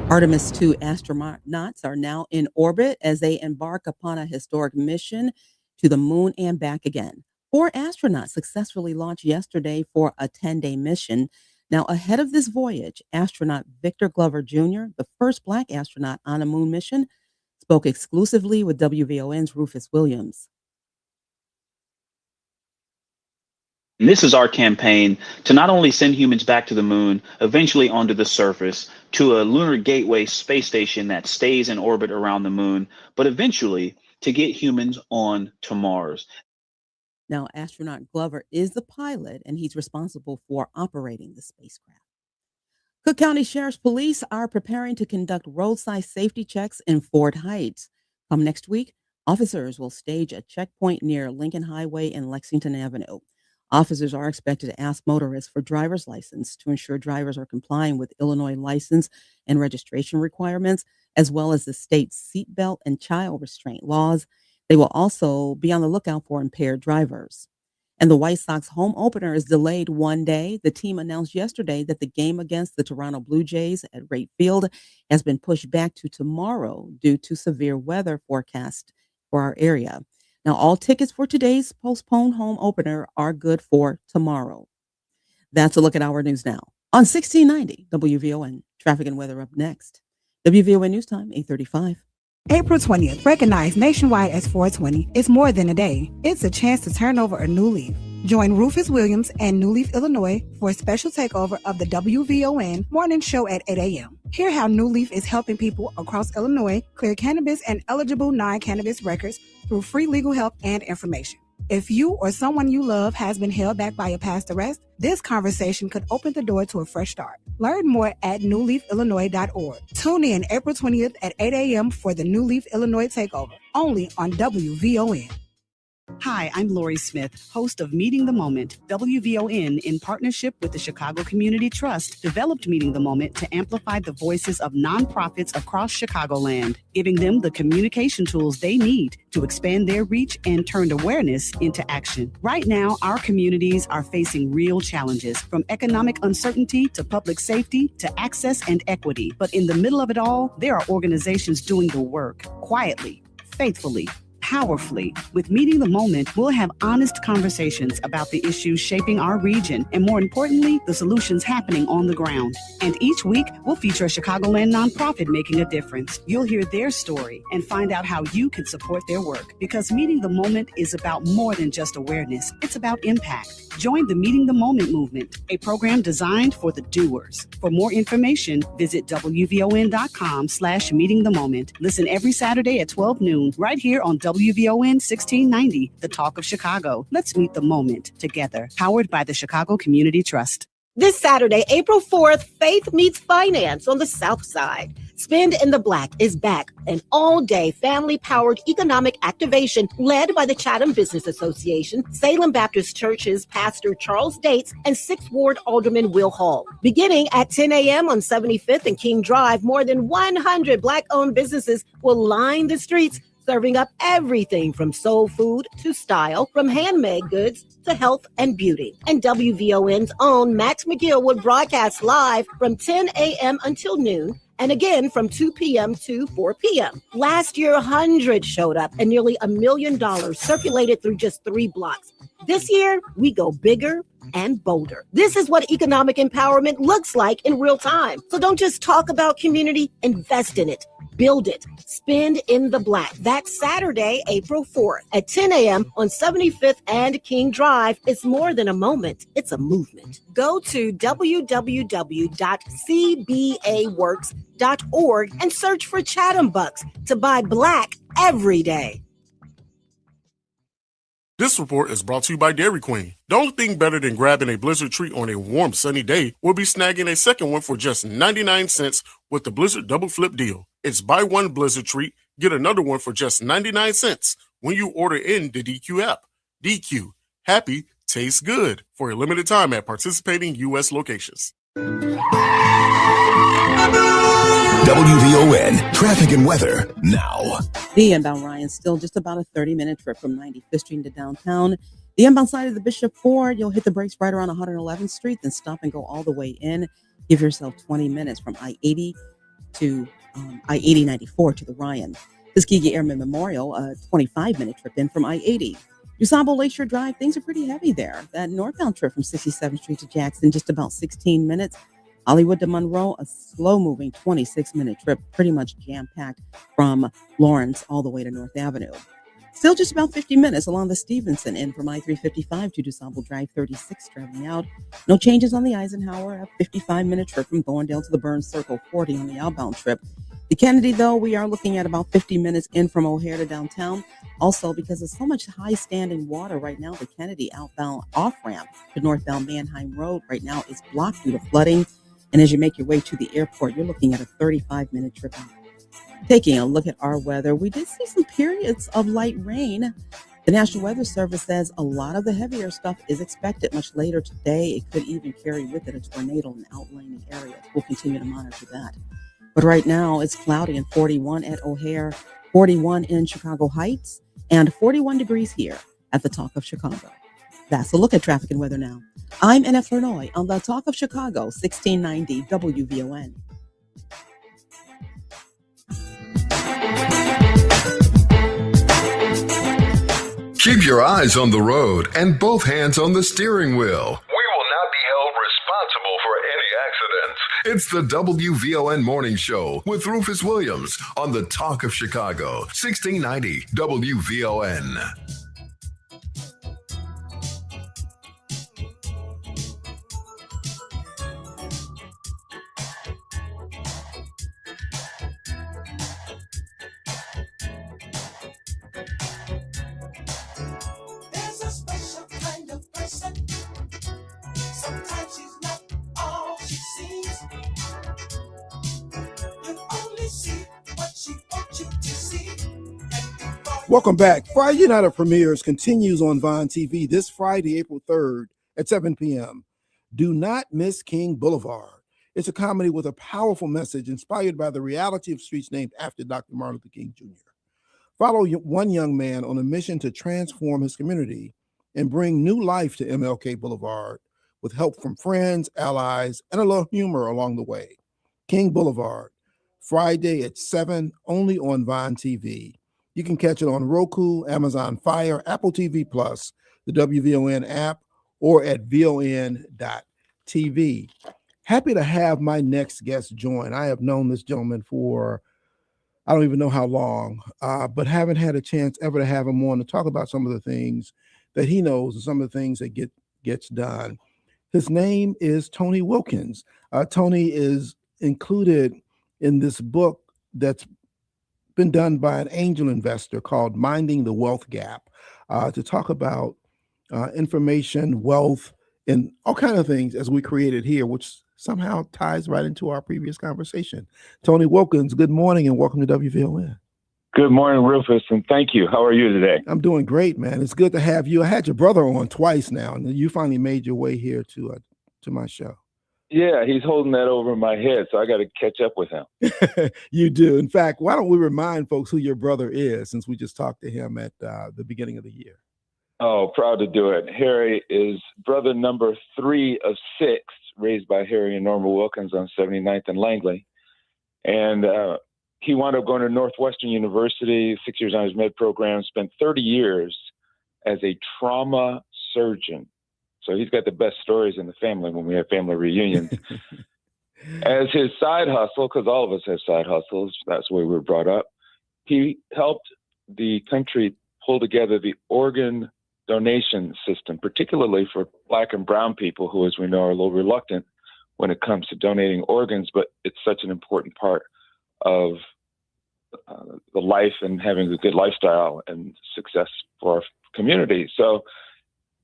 Artemis 2 astronauts are now in orbit as they embark upon a historic mission to the moon and back again. 4 astronauts successfully launched yesterday for a 10-day mission. Now, ahead of this voyage, astronaut Victor Glover Jr., the first Black astronaut on a moon mission, spoke exclusively with WVON's Rufus Williams. And this is our campaign to not only send humans back to the moon, eventually onto the surface, to a lunar gateway space station that stays in orbit around the moon, but eventually to get humans on to Mars. Now, astronaut Glover is the pilot, and he's responsible for operating the spacecraft. Cook County Sheriff's Police are preparing to conduct roadside safety checks in Fort Heights. Come next week, officers will stage a checkpoint near Lincoln Highway and Lexington Avenue. Officers are expected to ask motorists for driver's license to ensure drivers are complying with Illinois license and registration requirements, as well as the state's seatbelt and child restraint laws. They will also be on the lookout for impaired drivers. And the White Sox home opener is delayed one day. The team announced yesterday that the game against the Toronto Blue Jays at Wright Field has been pushed back to tomorrow due to severe weather forecast for our area. Now, all tickets for today's postponed home opener are good for tomorrow. That's a look at our news now on 1690 WVON. Traffic and weather up next. WVON News Time, 8:35. April 20th, recognized nationwide as 420, is more than a day. It's a chance to turn over a new leaf. Join Rufus Williams and New Leaf, Illinois for a special takeover of the WVON morning show at 8 a.m. Hear how New Leaf is helping people across Illinois clear cannabis and eligible non-cannabis records through free legal help and information. If you or someone you love has been held back by a past arrest, this conversation could open the door to a fresh start. Learn more at newleafillinois.org. Tune in April 20th at 8 a.m. for the New Leaf, Illinois Takeover, only on WVON. Hi, I'm Lori Smith, host of Meeting the Moment. WVON, in partnership with the Chicago Community Trust, developed Meeting the Moment to amplify the voices of nonprofits across Chicagoland, giving them the communication tools they need to expand their reach and turn awareness into action. Right now, our communities are facing real challenges, from economic uncertainty to public safety to access and equity. But in the middle of it all, there are organizations doing the work quietly, faithfully, powerfully. With Meeting the Moment, we'll have honest conversations about the issues shaping our region and, more importantly, the solutions happening on the ground. And each week, we'll feature a Chicagoland nonprofit making a difference. You'll hear their story and find out how you can support their work, because Meeting the Moment is about more than just awareness. It's about impact. Join the Meeting the Moment movement, a program designed for the doers. For more information, visit WVON.com/meetingthemoment. Listen every Saturday at 12 noon right here on WVON 1690, The Talk of Chicago. Let's meet the moment together. Powered by the Chicago Community Trust. This Saturday, April 4th, Faith Meets Finance on the South Side. Spend in the Black is back, an all-day family-powered economic activation led by the Chatham Business Association, Salem Baptist Church's Pastor Charles Dates, and 6th Ward Alderman Will Hall. Beginning at 10 a.m. on 75th and King Drive, more than 100 Black-owned businesses will line the streets, serving up everything from soul food to style, from handmade goods to health and beauty. And WVON's own Max McGill will broadcast live from 10 a.m. until noon, and again from 2 p.m. to 4 p.m. Last year, hundreds showed up and nearly $1 million circulated through just 3 blocks. This year, we go bigger and bolder. This is what economic empowerment looks like in real time. So don't just talk about community, invest in it. Build it. Spend in the Black. That's Saturday, April 4th at 10 a.m. on 75th and King Drive. It's more than a moment. It's a movement. Go to www.cbaworks.org and search for Chatham Bucks to buy Black every day. This report is brought to you by Dairy Queen. The only thing better than grabbing a Blizzard treat on a warm, sunny day will be snagging a second one for just 99 cents with the Blizzard Double Flip deal. It's buy one Blizzard treat, get another one for just 99 cents when you order in the DQ app. DQ, happy, tastes good, for a limited time at participating U.S. locations. WVON traffic and weather now. The inbound Ryan still just about a 30-minute trip from 95th Street to downtown. The inbound side of the Bishop Ford, you'll hit the brakes right around 111th Street, then stop and go all the way in. Give yourself 20 minutes from I-80 to I-80-94 to the Ryan. Tuskegee Airmen Memorial, a 25-minute trip in from I-80. DuSable Lakeshore Drive, things are pretty heavy there. That northbound trip from 67th Street to Jackson, just about 16 minutes. Hollywood to Monroe, a slow-moving 26-minute trip, pretty much jam-packed from Lawrence all the way to North Avenue. Still just about 50 minutes along the Stevenson in from I-355 to DuSable Drive 36 traveling out. No changes on the Eisenhower, a 55-minute trip from Thorndale to the Burns Circle, 40 on the outbound trip. The Kennedy, though, we are looking at about 50 minutes in from O'Hare to downtown. Also, because of so much high-standing water right now, the Kennedy outbound off-ramp to northbound Manheim Road right now is blocked due to flooding. And as you make your way to the airport, you're looking at a 35-minute trip out. Taking a look at our weather, we did see some periods of light rain. The National Weather Service says a lot of the heavier stuff is expected much later today. It could even carry with it a tornado in outlying areas. We'll continue to monitor that. But right now, it's cloudy and 41 at O'Hare, 41 in Chicago Heights, and 41 degrees here at the Talk of Chicago. That's a look at traffic and weather now. I'm NF Lenoy on the Talk of Chicago, 1690 WVON. Keep your eyes on the road and both hands on the steering wheel. We will not be held responsible for any accidents. It's the WVON Morning Show with Rufus Williams on the Talk of Chicago, 1690 WVON. Welcome back. Friday Night of Premieres continues on Vine TV this Friday, April 3rd at 7 p.m. Do not miss King Boulevard. It's a comedy with a powerful message inspired by the reality of streets named after Dr. Martin Luther King Jr. Follow one young man on a mission to transform his community and bring new life to MLK Boulevard with help from friends, allies, and a little humor along the way. King Boulevard, Friday at 7, only on Vine TV. You can catch it on Roku, Amazon Fire, Apple TV Plus, the WVON app, or at von.tv. Happy to have my next guest join. I have known this gentleman for, I don't even know how long, but haven't had a chance ever to have him on to talk about some of the things that he knows and some of the things that gets done. His name is Tony Wilkins. Tony is included in this book that's been done by an angel investor called Minding the Wealth Gap to talk about information, wealth, and all kinds of things as we created here, which somehow ties right into our previous conversation. Tony Wilkins, good morning and welcome to WVON. Good morning, Rufus, and thank you. How are you today? I'm doing great, man. It's good to have you. I had your brother on twice now, and you finally made your way here to my show. Yeah, he's holding that over my head, so I got to catch up with him. You do. In fact, why don't we remind folks who your brother is, since we just talked to him at the beginning of the year? Oh, proud to do it. Harry is brother number 3 of 6, raised by Harry and Norma Wilkins on 79th and Langley. And he wound up going to Northwestern University, 6 years on his med program, spent 30 years as a trauma surgeon. So he's got the best stories in the family when we have family reunions. As his side hustle, because all of us have side hustles, that's the way we were brought up, he helped the country pull together the organ donation system, particularly for Black and brown people who, as we know, are a little reluctant when it comes to donating organs, but it's such an important part of the life and having a good lifestyle and success for our community. So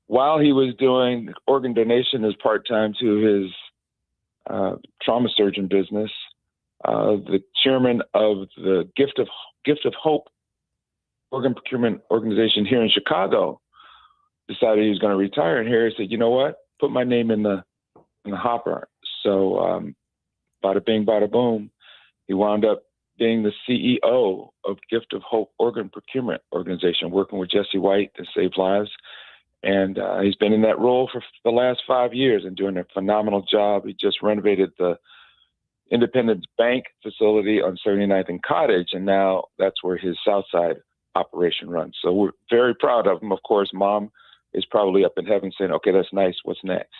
while he was doing organ donation as part-time to his trauma surgeon business, the chairman of the Gift of Hope organ procurement organization here in Chicago decided he was going to retire. And Harry said, you know what? Put my name in the hopper. So bada bing, bada boom, he wound up being the CEO of Gift of Hope organ procurement organization, working with Jesse White to save lives. And he's been in that role for the last 5 years and doing a phenomenal job. He just renovated the Independence Bank facility on 79th and Cottage, and now that's where his Southside operation runs. So we're very proud of him. Of course, Mom is probably up in heaven saying, okay, that's nice. What's next?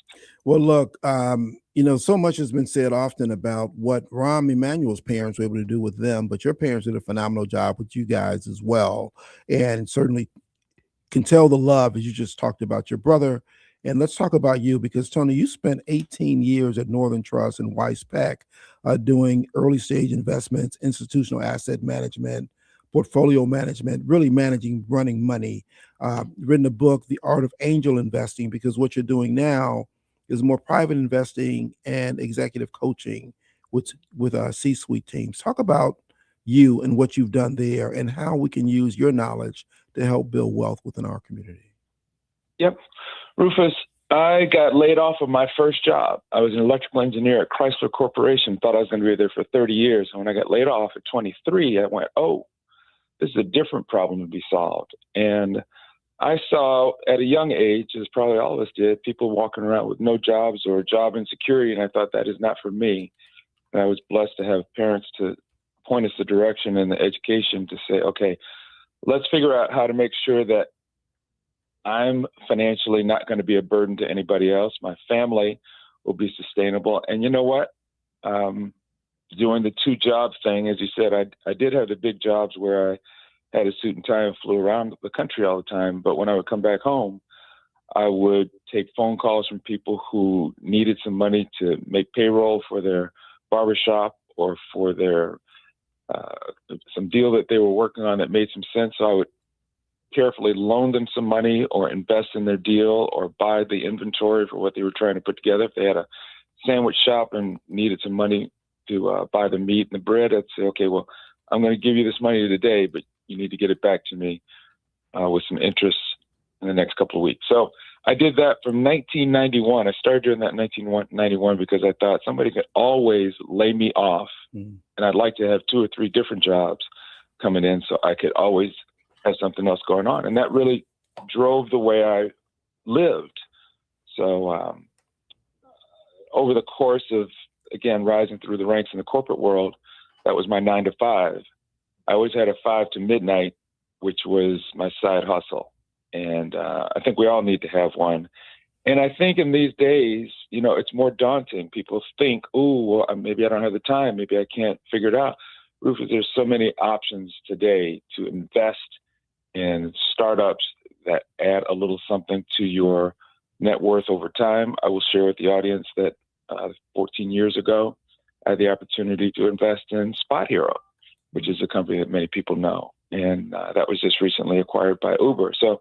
Well, look, so much has been said often about what Rahm Emanuel's parents were able to do with them, but your parents did a phenomenal job with you guys as well. And certainly can tell the love, as you just talked about your brother. And let's talk about you, because Tony, you spent 18 years at Northern Trust and Weiss Peck doing early stage investments, institutional asset management, portfolio management, really running money. Written a book, The Art of Angel Investing, because what you're doing now is more private investing and executive coaching with C-suite teams. Talk about you and what you've done there and how we can use your knowledge to help build wealth within our community. Yep. Rufus, I got laid off of my first job. I was an electrical engineer at Chrysler Corporation, thought I was going to be there for 30 years. And when I got laid off at 23, I went, oh, this is a different problem to be solved. And I saw at a young age, as probably all of us did, people walking around with no jobs or job insecurity. And I thought, that is not for me. And I was blessed to have parents to point us the direction and the education to say, okay, let's figure out how to make sure that I'm financially not going to be a burden to anybody else. My family will be sustainable. And you know what? Doing the 2-job thing, as you said, I did have the big jobs where I had a suit and tie and flew around the country all the time. But when I would come back home, I would take phone calls from people who needed some money to make payroll for their barbershop or for their some deal that they were working on that made some sense. So I would carefully loan them some money or invest in their deal or buy the inventory for what they were trying to put together. If they had a sandwich shop and needed some money to buy the meat and the bread, I'd say, okay, well, I'm going to give you this money today, but you need to get it back to me with some interest in the next couple of weeks. So I did that from 1991. I started doing that in 1991 because I thought somebody could always lay me off, and I'd like to have 2 or 3 different jobs coming in so I could always have something else going on. And that really drove the way I lived. So over the course of, again, rising through the ranks in the corporate world, that was my 9 to 5. I always had a 5 to midnight, which was my side hustle. And I think we all need to have one. And I think in these days, it's more daunting. People think, oh, well, maybe I don't have the time. Maybe I can't figure it out. Rufus, there's so many options today to invest in startups that add a little something to your net worth over time. I will share with the audience that 14 years ago, I had the opportunity to invest in Spot Hero. which is a company that many people know. And that was just recently acquired by Uber. So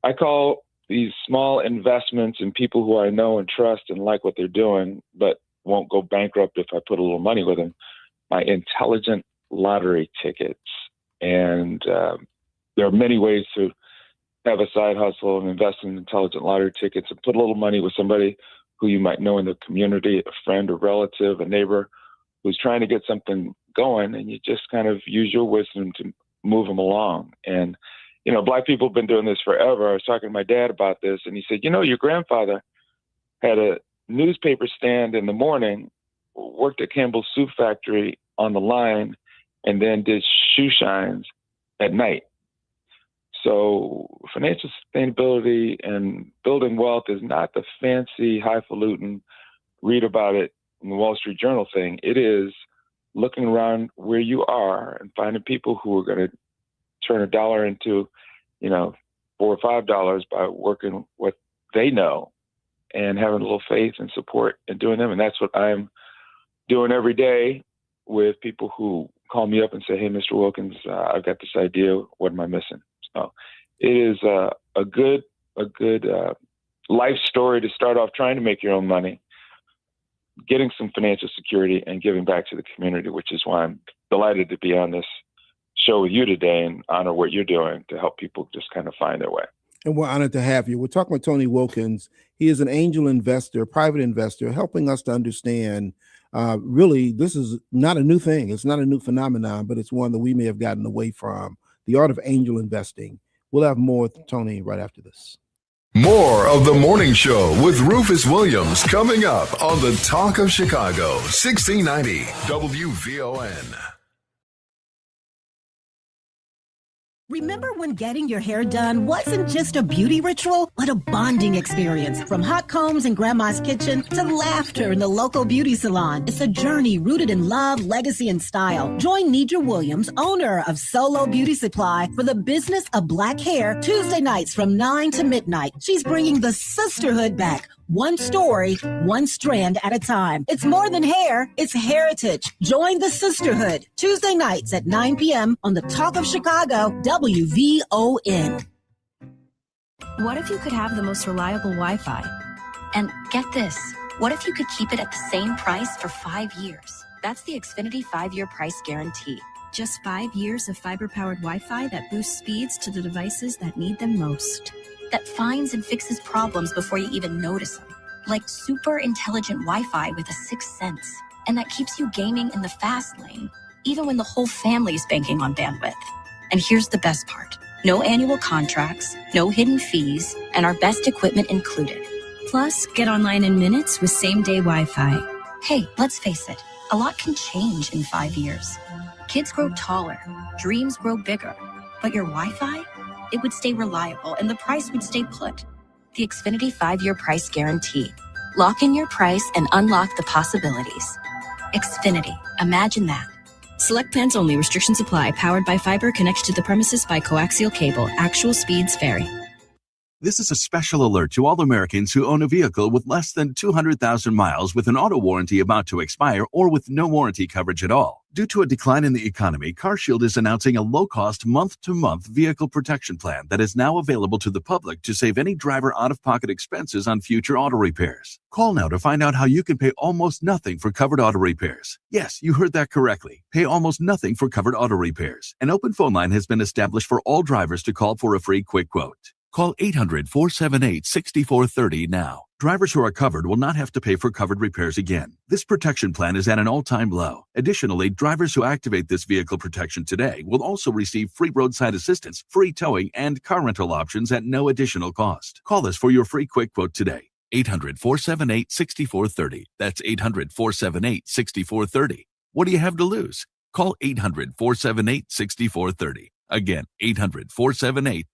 I call these small investments in people who I know and trust and like what they're doing, but won't go bankrupt if I put a little money with them, my intelligent lottery tickets. And there are many ways to have a side hustle and invest in intelligent lottery tickets and put a little money with somebody who you might know in the community, a friend, a relative, a neighbor who's trying to get something going, and you just kind of use your wisdom to move them along. And, you know, Black people have been doing this forever. I was talking to my dad about this, and he said, you know, your grandfather had a newspaper stand in the morning, worked at Campbell's Soup Factory on the line, and then did shoe shines at night. So financial sustainability and building wealth is not the fancy, highfalutin, read about it in the Wall Street Journal thing. It is looking around where you are and finding people who are going to turn $1 into, you know, $4 or $5 by working what they know and having a little faith and support in doing them. And that's what I'm doing every day with people who call me up and say, hey, Mr. Wilkins, I've got this idea. What am I missing? So it is a good life story to start off trying to make your own money, getting some financial security, and giving back to the community, which is why I'm delighted to be on this show with you today and honor what you're doing to help people just kind of find their way. And we're honored to have you. We're talking with Tony Wilkins. He is an angel investor, private investor, helping us to understand really this is not a new thing. It's not a new phenomenon, but it's one that we may have gotten away from. The art of angel investing. We'll have more with Tony right after this. More of the morning show with Rufus Williams coming up on the Talk of Chicago, 1690 WVON. Remember when getting your hair done wasn't just a beauty ritual, but a bonding experience? From hot combs in Grandma's kitchen to laughter in the local beauty salon, it's a journey rooted in love, legacy, and style. Join Nidra Williams, owner of Solo Beauty Supply, for the business of black hair Tuesday nights from 9 to midnight. She's bringing the sisterhood back. One story, one strand at a time. It's more than hair, it's heritage. Join the sisterhood Tuesday nights at 9 p.m. on the Talk of Chicago, WVON. What if you could have the most reliable Wi-Fi? And get this, what if you could keep it at the same price for 5 years? That's the Xfinity 5-year price guarantee. Just 5 years of fiber-powered Wi-Fi that boosts speeds to the devices that need them most. That finds and fixes problems before you even notice them. Like super intelligent Wi-Fi with a sixth sense. And that keeps you gaming in the fast lane, even when the whole family is banking on bandwidth. And here's the best part. No annual contracts, no hidden fees, and our best equipment included. Plus, get online in minutes with same-day Wi-Fi. Hey, let's face it, a lot can change in 5 years. Kids grow taller, dreams grow bigger, but your Wi-Fi? It would stay reliable and the price would stay put. The Xfinity 5-year price guarantee. Lock in your price and unlock the possibilities. Xfinity, imagine that. Select plans only. Restrictions apply. Powered by fiber. Connects to the premises by coaxial cable. Actual speeds vary. This is a special alert to all Americans who own a vehicle with less than 200,000 miles with an auto warranty about to expire or with no warranty coverage at all. Due to a decline in the economy, CarShield is announcing a low-cost month-to-month vehicle protection plan that is now available to the public to save any driver out-of-pocket expenses on future auto repairs. Call now to find out how you can pay almost nothing for covered auto repairs. Yes, you heard that correctly. Pay almost nothing for covered auto repairs. An open phone line has been established for all drivers to call for a free quick quote. Call 800-478-6430 now. Drivers who are covered will not have to pay for covered repairs again. This protection plan is at an all-time low. Additionally, drivers who activate this vehicle protection today will also receive free roadside assistance, free towing, and car rental options at no additional cost. Call us for your free quick quote today. 800-478-6430. That's 800-478-6430. What do you have to lose? Call 800-478-6430. Again, 800-478-6430.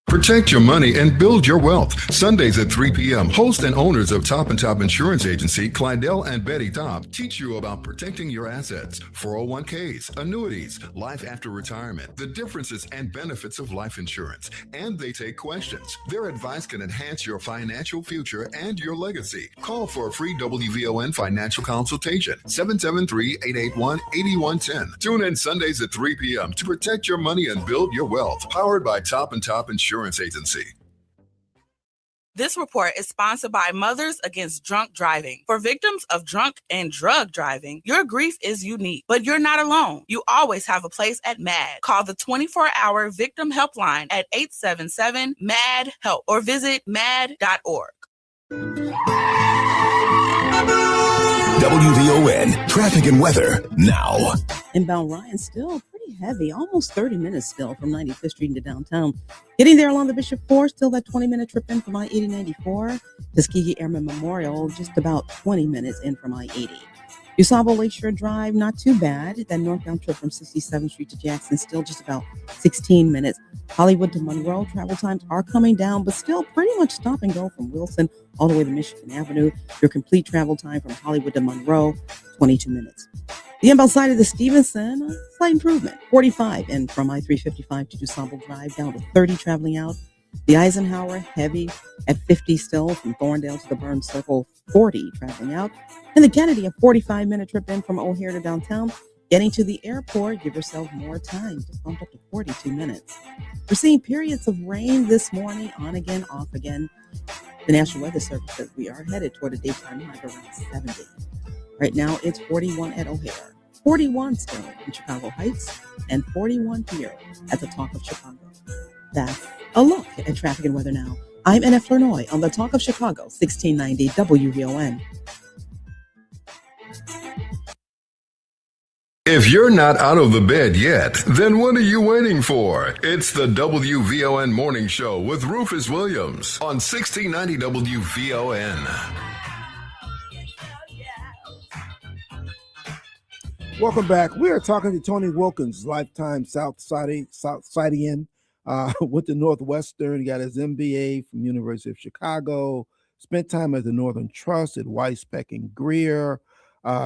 Protect your money and build your wealth. Sundays at 3 p.m., host and owners of Top and Top Insurance Agency, Clydell and Betty Top, teach you about protecting your assets, 401ks, annuities, life after retirement, the differences and benefits of life insurance. And they take questions. Their advice can enhance your financial future and your legacy. Call for a free WVON financial consultation, 773-881-8110. Tune in Sundays at 3 p.m. to protect your money and build your wealth. Powered by Top and Top Insurance Agency. This report is sponsored by Mothers Against Drunk Driving. For victims of drunk and drug driving, your grief is unique, but you're not alone. You always have a place at MAD. Call the 24-hour victim helpline at 877-MAD-HELP or visit mad.org. WVON traffic and weather now. Inbound Ryan still pretty heavy, almost 30 minutes still from 95th Street into downtown. Getting there along the Bishop 4, still that 20-minute trip in from I-80-94. Tuskegee Airmen Memorial, just about 20 minutes in from I-80. USABO Lakeshore Drive, not too bad. That northbound trip from 67th Street to Jackson, still just about 16 minutes. Hollywood to Monroe, travel times are coming down, but still pretty much stop and go from Wilson all the way to Michigan Avenue. Your complete travel time from Hollywood to Monroe, 22 minutes. The inbound side of the Stevenson, slight improvement, 45 in from I-355 to DuSable Drive, down to 30 traveling out. The Eisenhower, heavy at 50 still from Thorndale to the Burn Circle, 40 traveling out. And the Kennedy, a 45-minute trip in from O'Hare to downtown. Getting to the airport, give yourself more time, just bumped up to 42 minutes. We're seeing periods of rain this morning, on again, off again. The National Weather Service says we are headed toward a daytime high of around 70. Right now, it's 41 at O'Hare, 41 still in Chicago Heights, and 41 here at the Talk of Chicago. That's a look at traffic and weather now. I'm NF Flournoy on the Talk of Chicago, 1690 WVON. If you're not out of the bed yet, then what are you waiting for? It's the WVON Morning Show with Rufus Williams on 1690 WVON. Welcome back. We are talking to Tony Wilkins, lifetime Southsidean with the Northwestern. He got his MBA from University of Chicago. Spent time at the Northern Trust at Weiss, Peck and Greer.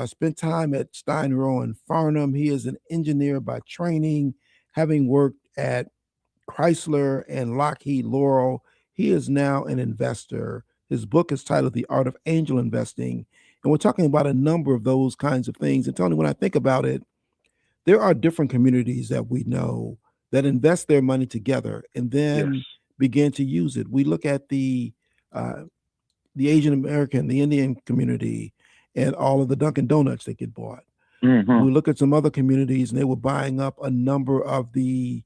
Spent time at Stein Rowe and Farnham. He is an engineer by training, having worked at Chrysler and Lockheed Laurel. He is now an investor. His book is titled The Art of Angel Investing. And we're talking about a number of those kinds of things. And Tony, when I think about it, there are different communities that we know that invest their money together and then begin to use it. We look at the Asian American, the Indian community, and all of the Dunkin' Donuts that get bought. We look at some other communities, and they were buying up a number of the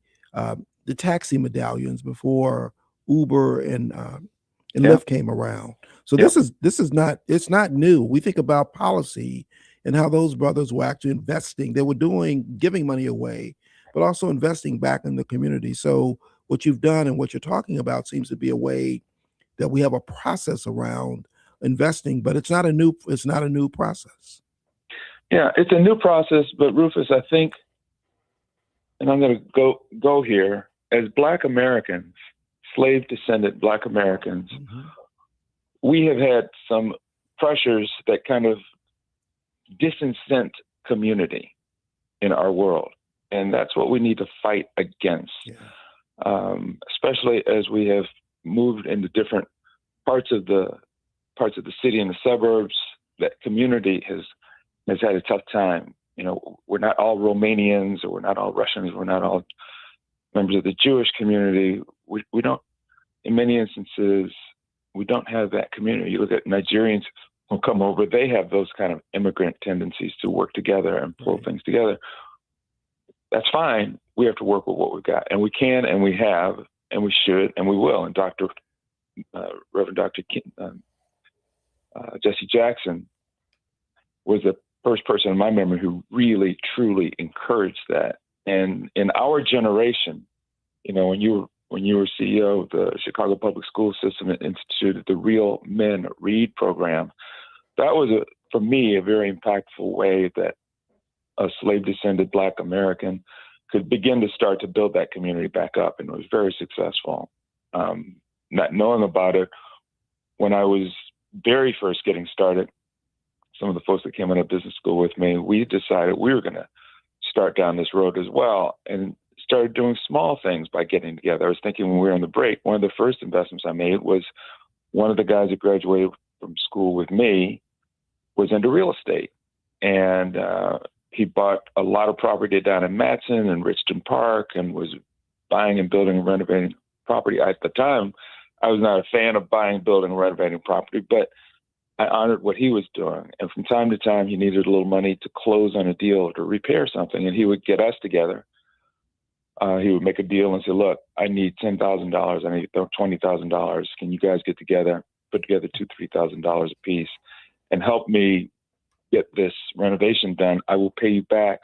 taxi medallions before Uber and Lyft came around. So this is not, it's not new. We think about policy and how those brothers were actually investing. They were giving money away, but also investing back in the community. So what you've done and what you're talking about seems to be a way that we have a process around investing, but it's not a new process. Yeah, it's a new process, but Rufus, I think, and I'm going to go here, as Black Americans, slave descendant Black Americans, we have had some pressures that kind of disincent community in our world. And that's what we need to fight against, especially as we have moved into different parts of the city and the suburbs. That community has had a tough time. You know, we're not all Romanians, or we're not all Russians, we're not all members of the Jewish community. We don't, in many instances, we don't have that community. You look at Nigerians who come over, they have those kind of immigrant tendencies to work together and pull things together. That's fine. We have to work with what we've got, and we can, and we have, and we should, and we will. And Reverend Dr. Jesse Jackson was the first person in my memory who really, truly encouraged that. And in our generation, you know, when you were CEO of the Chicago Public School System and instituted the Real Men Read program, that was, for me, a very impactful way that a slave-descended Black American could begin to start to build that community back up, and it was very successful. not knowing about it. When I was very first getting started, some of the folks that came out of business school with me, we decided we were going to start down this road as well, and started doing small things by getting together. I was thinking when we were on the break, one of the first investments I made was one of the guys that graduated from school with me was into real estate. And he bought a lot of property down in Matson and Richton Park and was buying and building and renovating property. At the time, I was not a fan of buying, building, and renovating property, but I honored what he was doing. And from time to time, he needed a little money to close on a deal, to repair something. And he would get us together. He would make a deal and say, look, I need $10,000. I need $20,000. Can you guys get together, put together $2,000, $3,000 a piece and help me get this renovation done? I will pay you back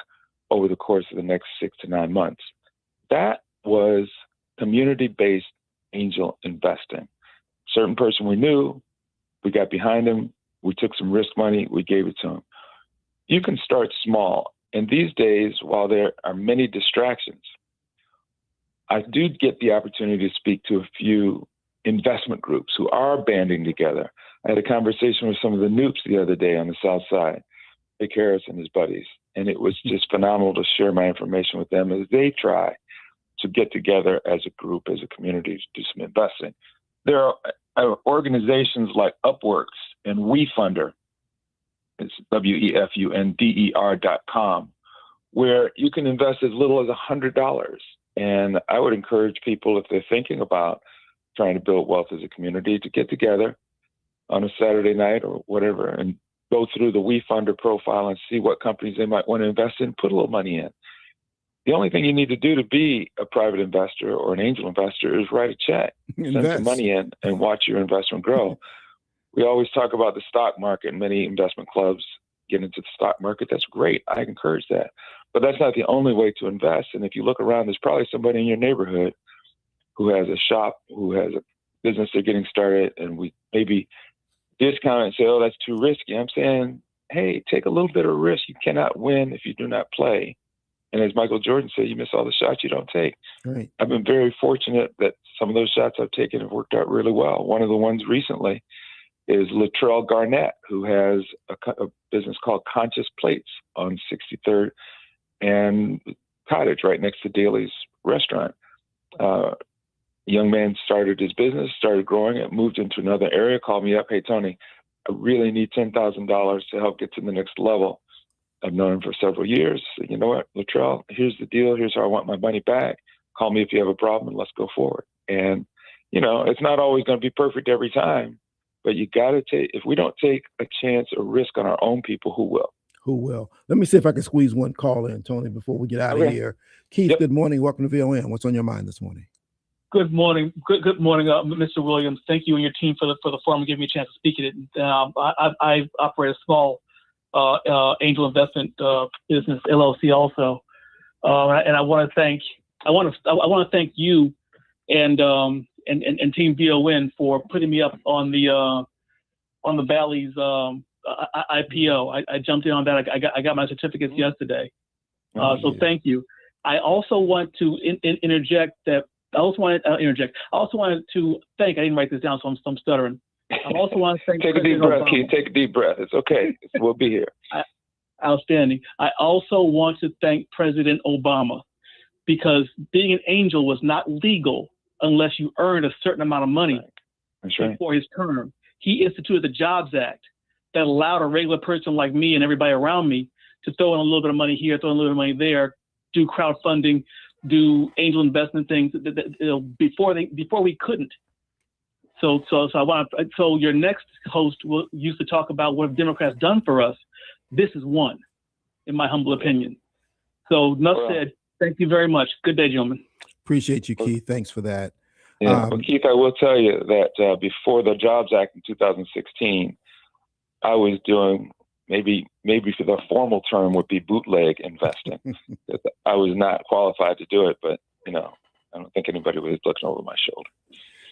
over the course of the next 6 to 9 months. That was community-based angel investing. Certain person we knew, we got behind him, we took some risk money, we gave it to him. You can start small. And these days, while there are many distractions, I do get the opportunity to speak to a few investment groups who are banding together. I had a conversation with some of the Noops the other day on the South Side, Vic Harris and his buddies, and it was just phenomenal to share my information with them as they try to get together as a group, as a community, to do some investing. There are organizations like Upworks and WeFunder, it's WEFUNDER.com, where you can invest as little as $100. And I would encourage people, if they're thinking about trying to build wealth as a community, to get together on a Saturday night or whatever and go through the WeFunder profile and see what companies they might want to invest in, put a little money in. The only thing you need to do to be a private investor or an angel investor is write a check, send some money in, and watch your investment grow. We always talk about the stock market, and many investment clubs get into the stock market. That's great. I encourage that. But that's not the only way to invest. And if you look around, there's probably somebody in your neighborhood who has a shop, who has a business they're getting started, and we maybe discount it and say, oh, that's too risky. I'm saying, hey, take a little bit of risk. You cannot win if you do not play. And as Michael Jordan said, you miss all the shots you don't take. Right. I've been very fortunate that some of those shots I've taken have worked out really well. One of the ones recently is Latrell Garnett, who has a business called Conscious Plates on 63rd and Cottage, right next to Daly's restaurant. Young man started his business, started growing it, moved into another area, called me up, hey, Tony, I really need $10,000 to help get to the next level. I've known him for several years. So, you know what, Latrell, here's the deal. Here's how I want my money back. Call me if you have a problem and let's go forward. And, you know, it's not always going to be perfect every time, but you got to take, if we don't take a chance or risk on our own people, who will? Who will? Let me see if I can squeeze one call in, Tony, before we get out of here. Keith, good morning. Welcome to VON. What's on your mind this morning? Good morning. Good morning, Mr. Williams. Thank you and your team for the forum and giving me a chance to speak at it. I operate a small angel investment business LLC also, and I want to thank you and Team VON for putting me up on the Bally's IPO. I jumped in on that. I got my certificates yesterday, so thank you. I also want to interject that. I also wanted to thank. I didn't write this down, so I'm stuttering. I also want to thank. Take a deep breath, Keith. Take a deep breath. It's okay. We'll be here. Outstanding. I also want to thank President Obama, because being an angel was not legal unless you earned a certain amount of money before his term. He instituted the Jobs Act that allowed a regular person like me and everybody around me to throw in a little bit of money here, throw in a little bit of money there, do crowdfunding, do angel investment things before we couldn't. So your next host used to talk about what Democrats done for us. This is one, in my humble opinion. So enough said. Thank you very much. Good day, gentlemen. Appreciate you, Keith. Thanks for that. Yeah, well, Keith, I will tell you that before the Jobs Act in 2016, I was doing maybe for the formal term would be bootleg investing. I was not qualified to do it, but I don't think anybody was looking over my shoulder.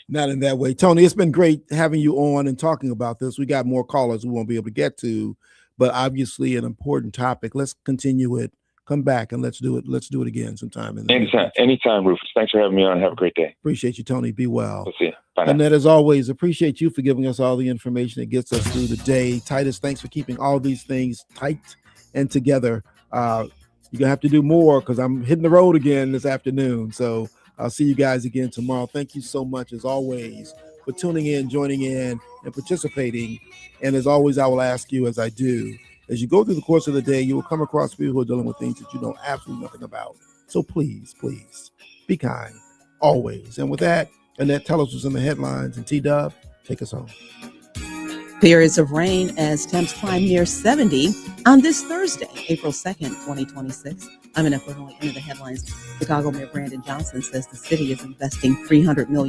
Not in that way. Tony, it's been great having you on and talking about this. We got more callers we won't be able to get to, but obviously an important topic. Let's continue it come back and let's do it. Let's do it again sometime. Anytime, Rufus. Thanks for having me on. Have a great day. Appreciate you, Tony. Be well. We'll see you. Bye now. Annette, as always, appreciate you for giving us all the information that gets us through the day. Titus, thanks for keeping all these things tight and together. You're gonna have to do more because I'm hitting the road again this afternoon. So I'll see you guys again tomorrow. Thank you so much, as always, for tuning in, joining in, and participating. And as always, I will ask you, as I do, as you go through the course of the day, you will come across people who are dealing with things that you know absolutely nothing about. So please, please be kind, always. And with that, Annette, tell us what's in the headlines. And T-Dub, take us home. Periods of rain as temps climb near 70 on this Thursday, April 2nd, 2026. I'm Annette Burnley. Into the headlines. Chicago Mayor Brandon Johnson says the city is investing $300 million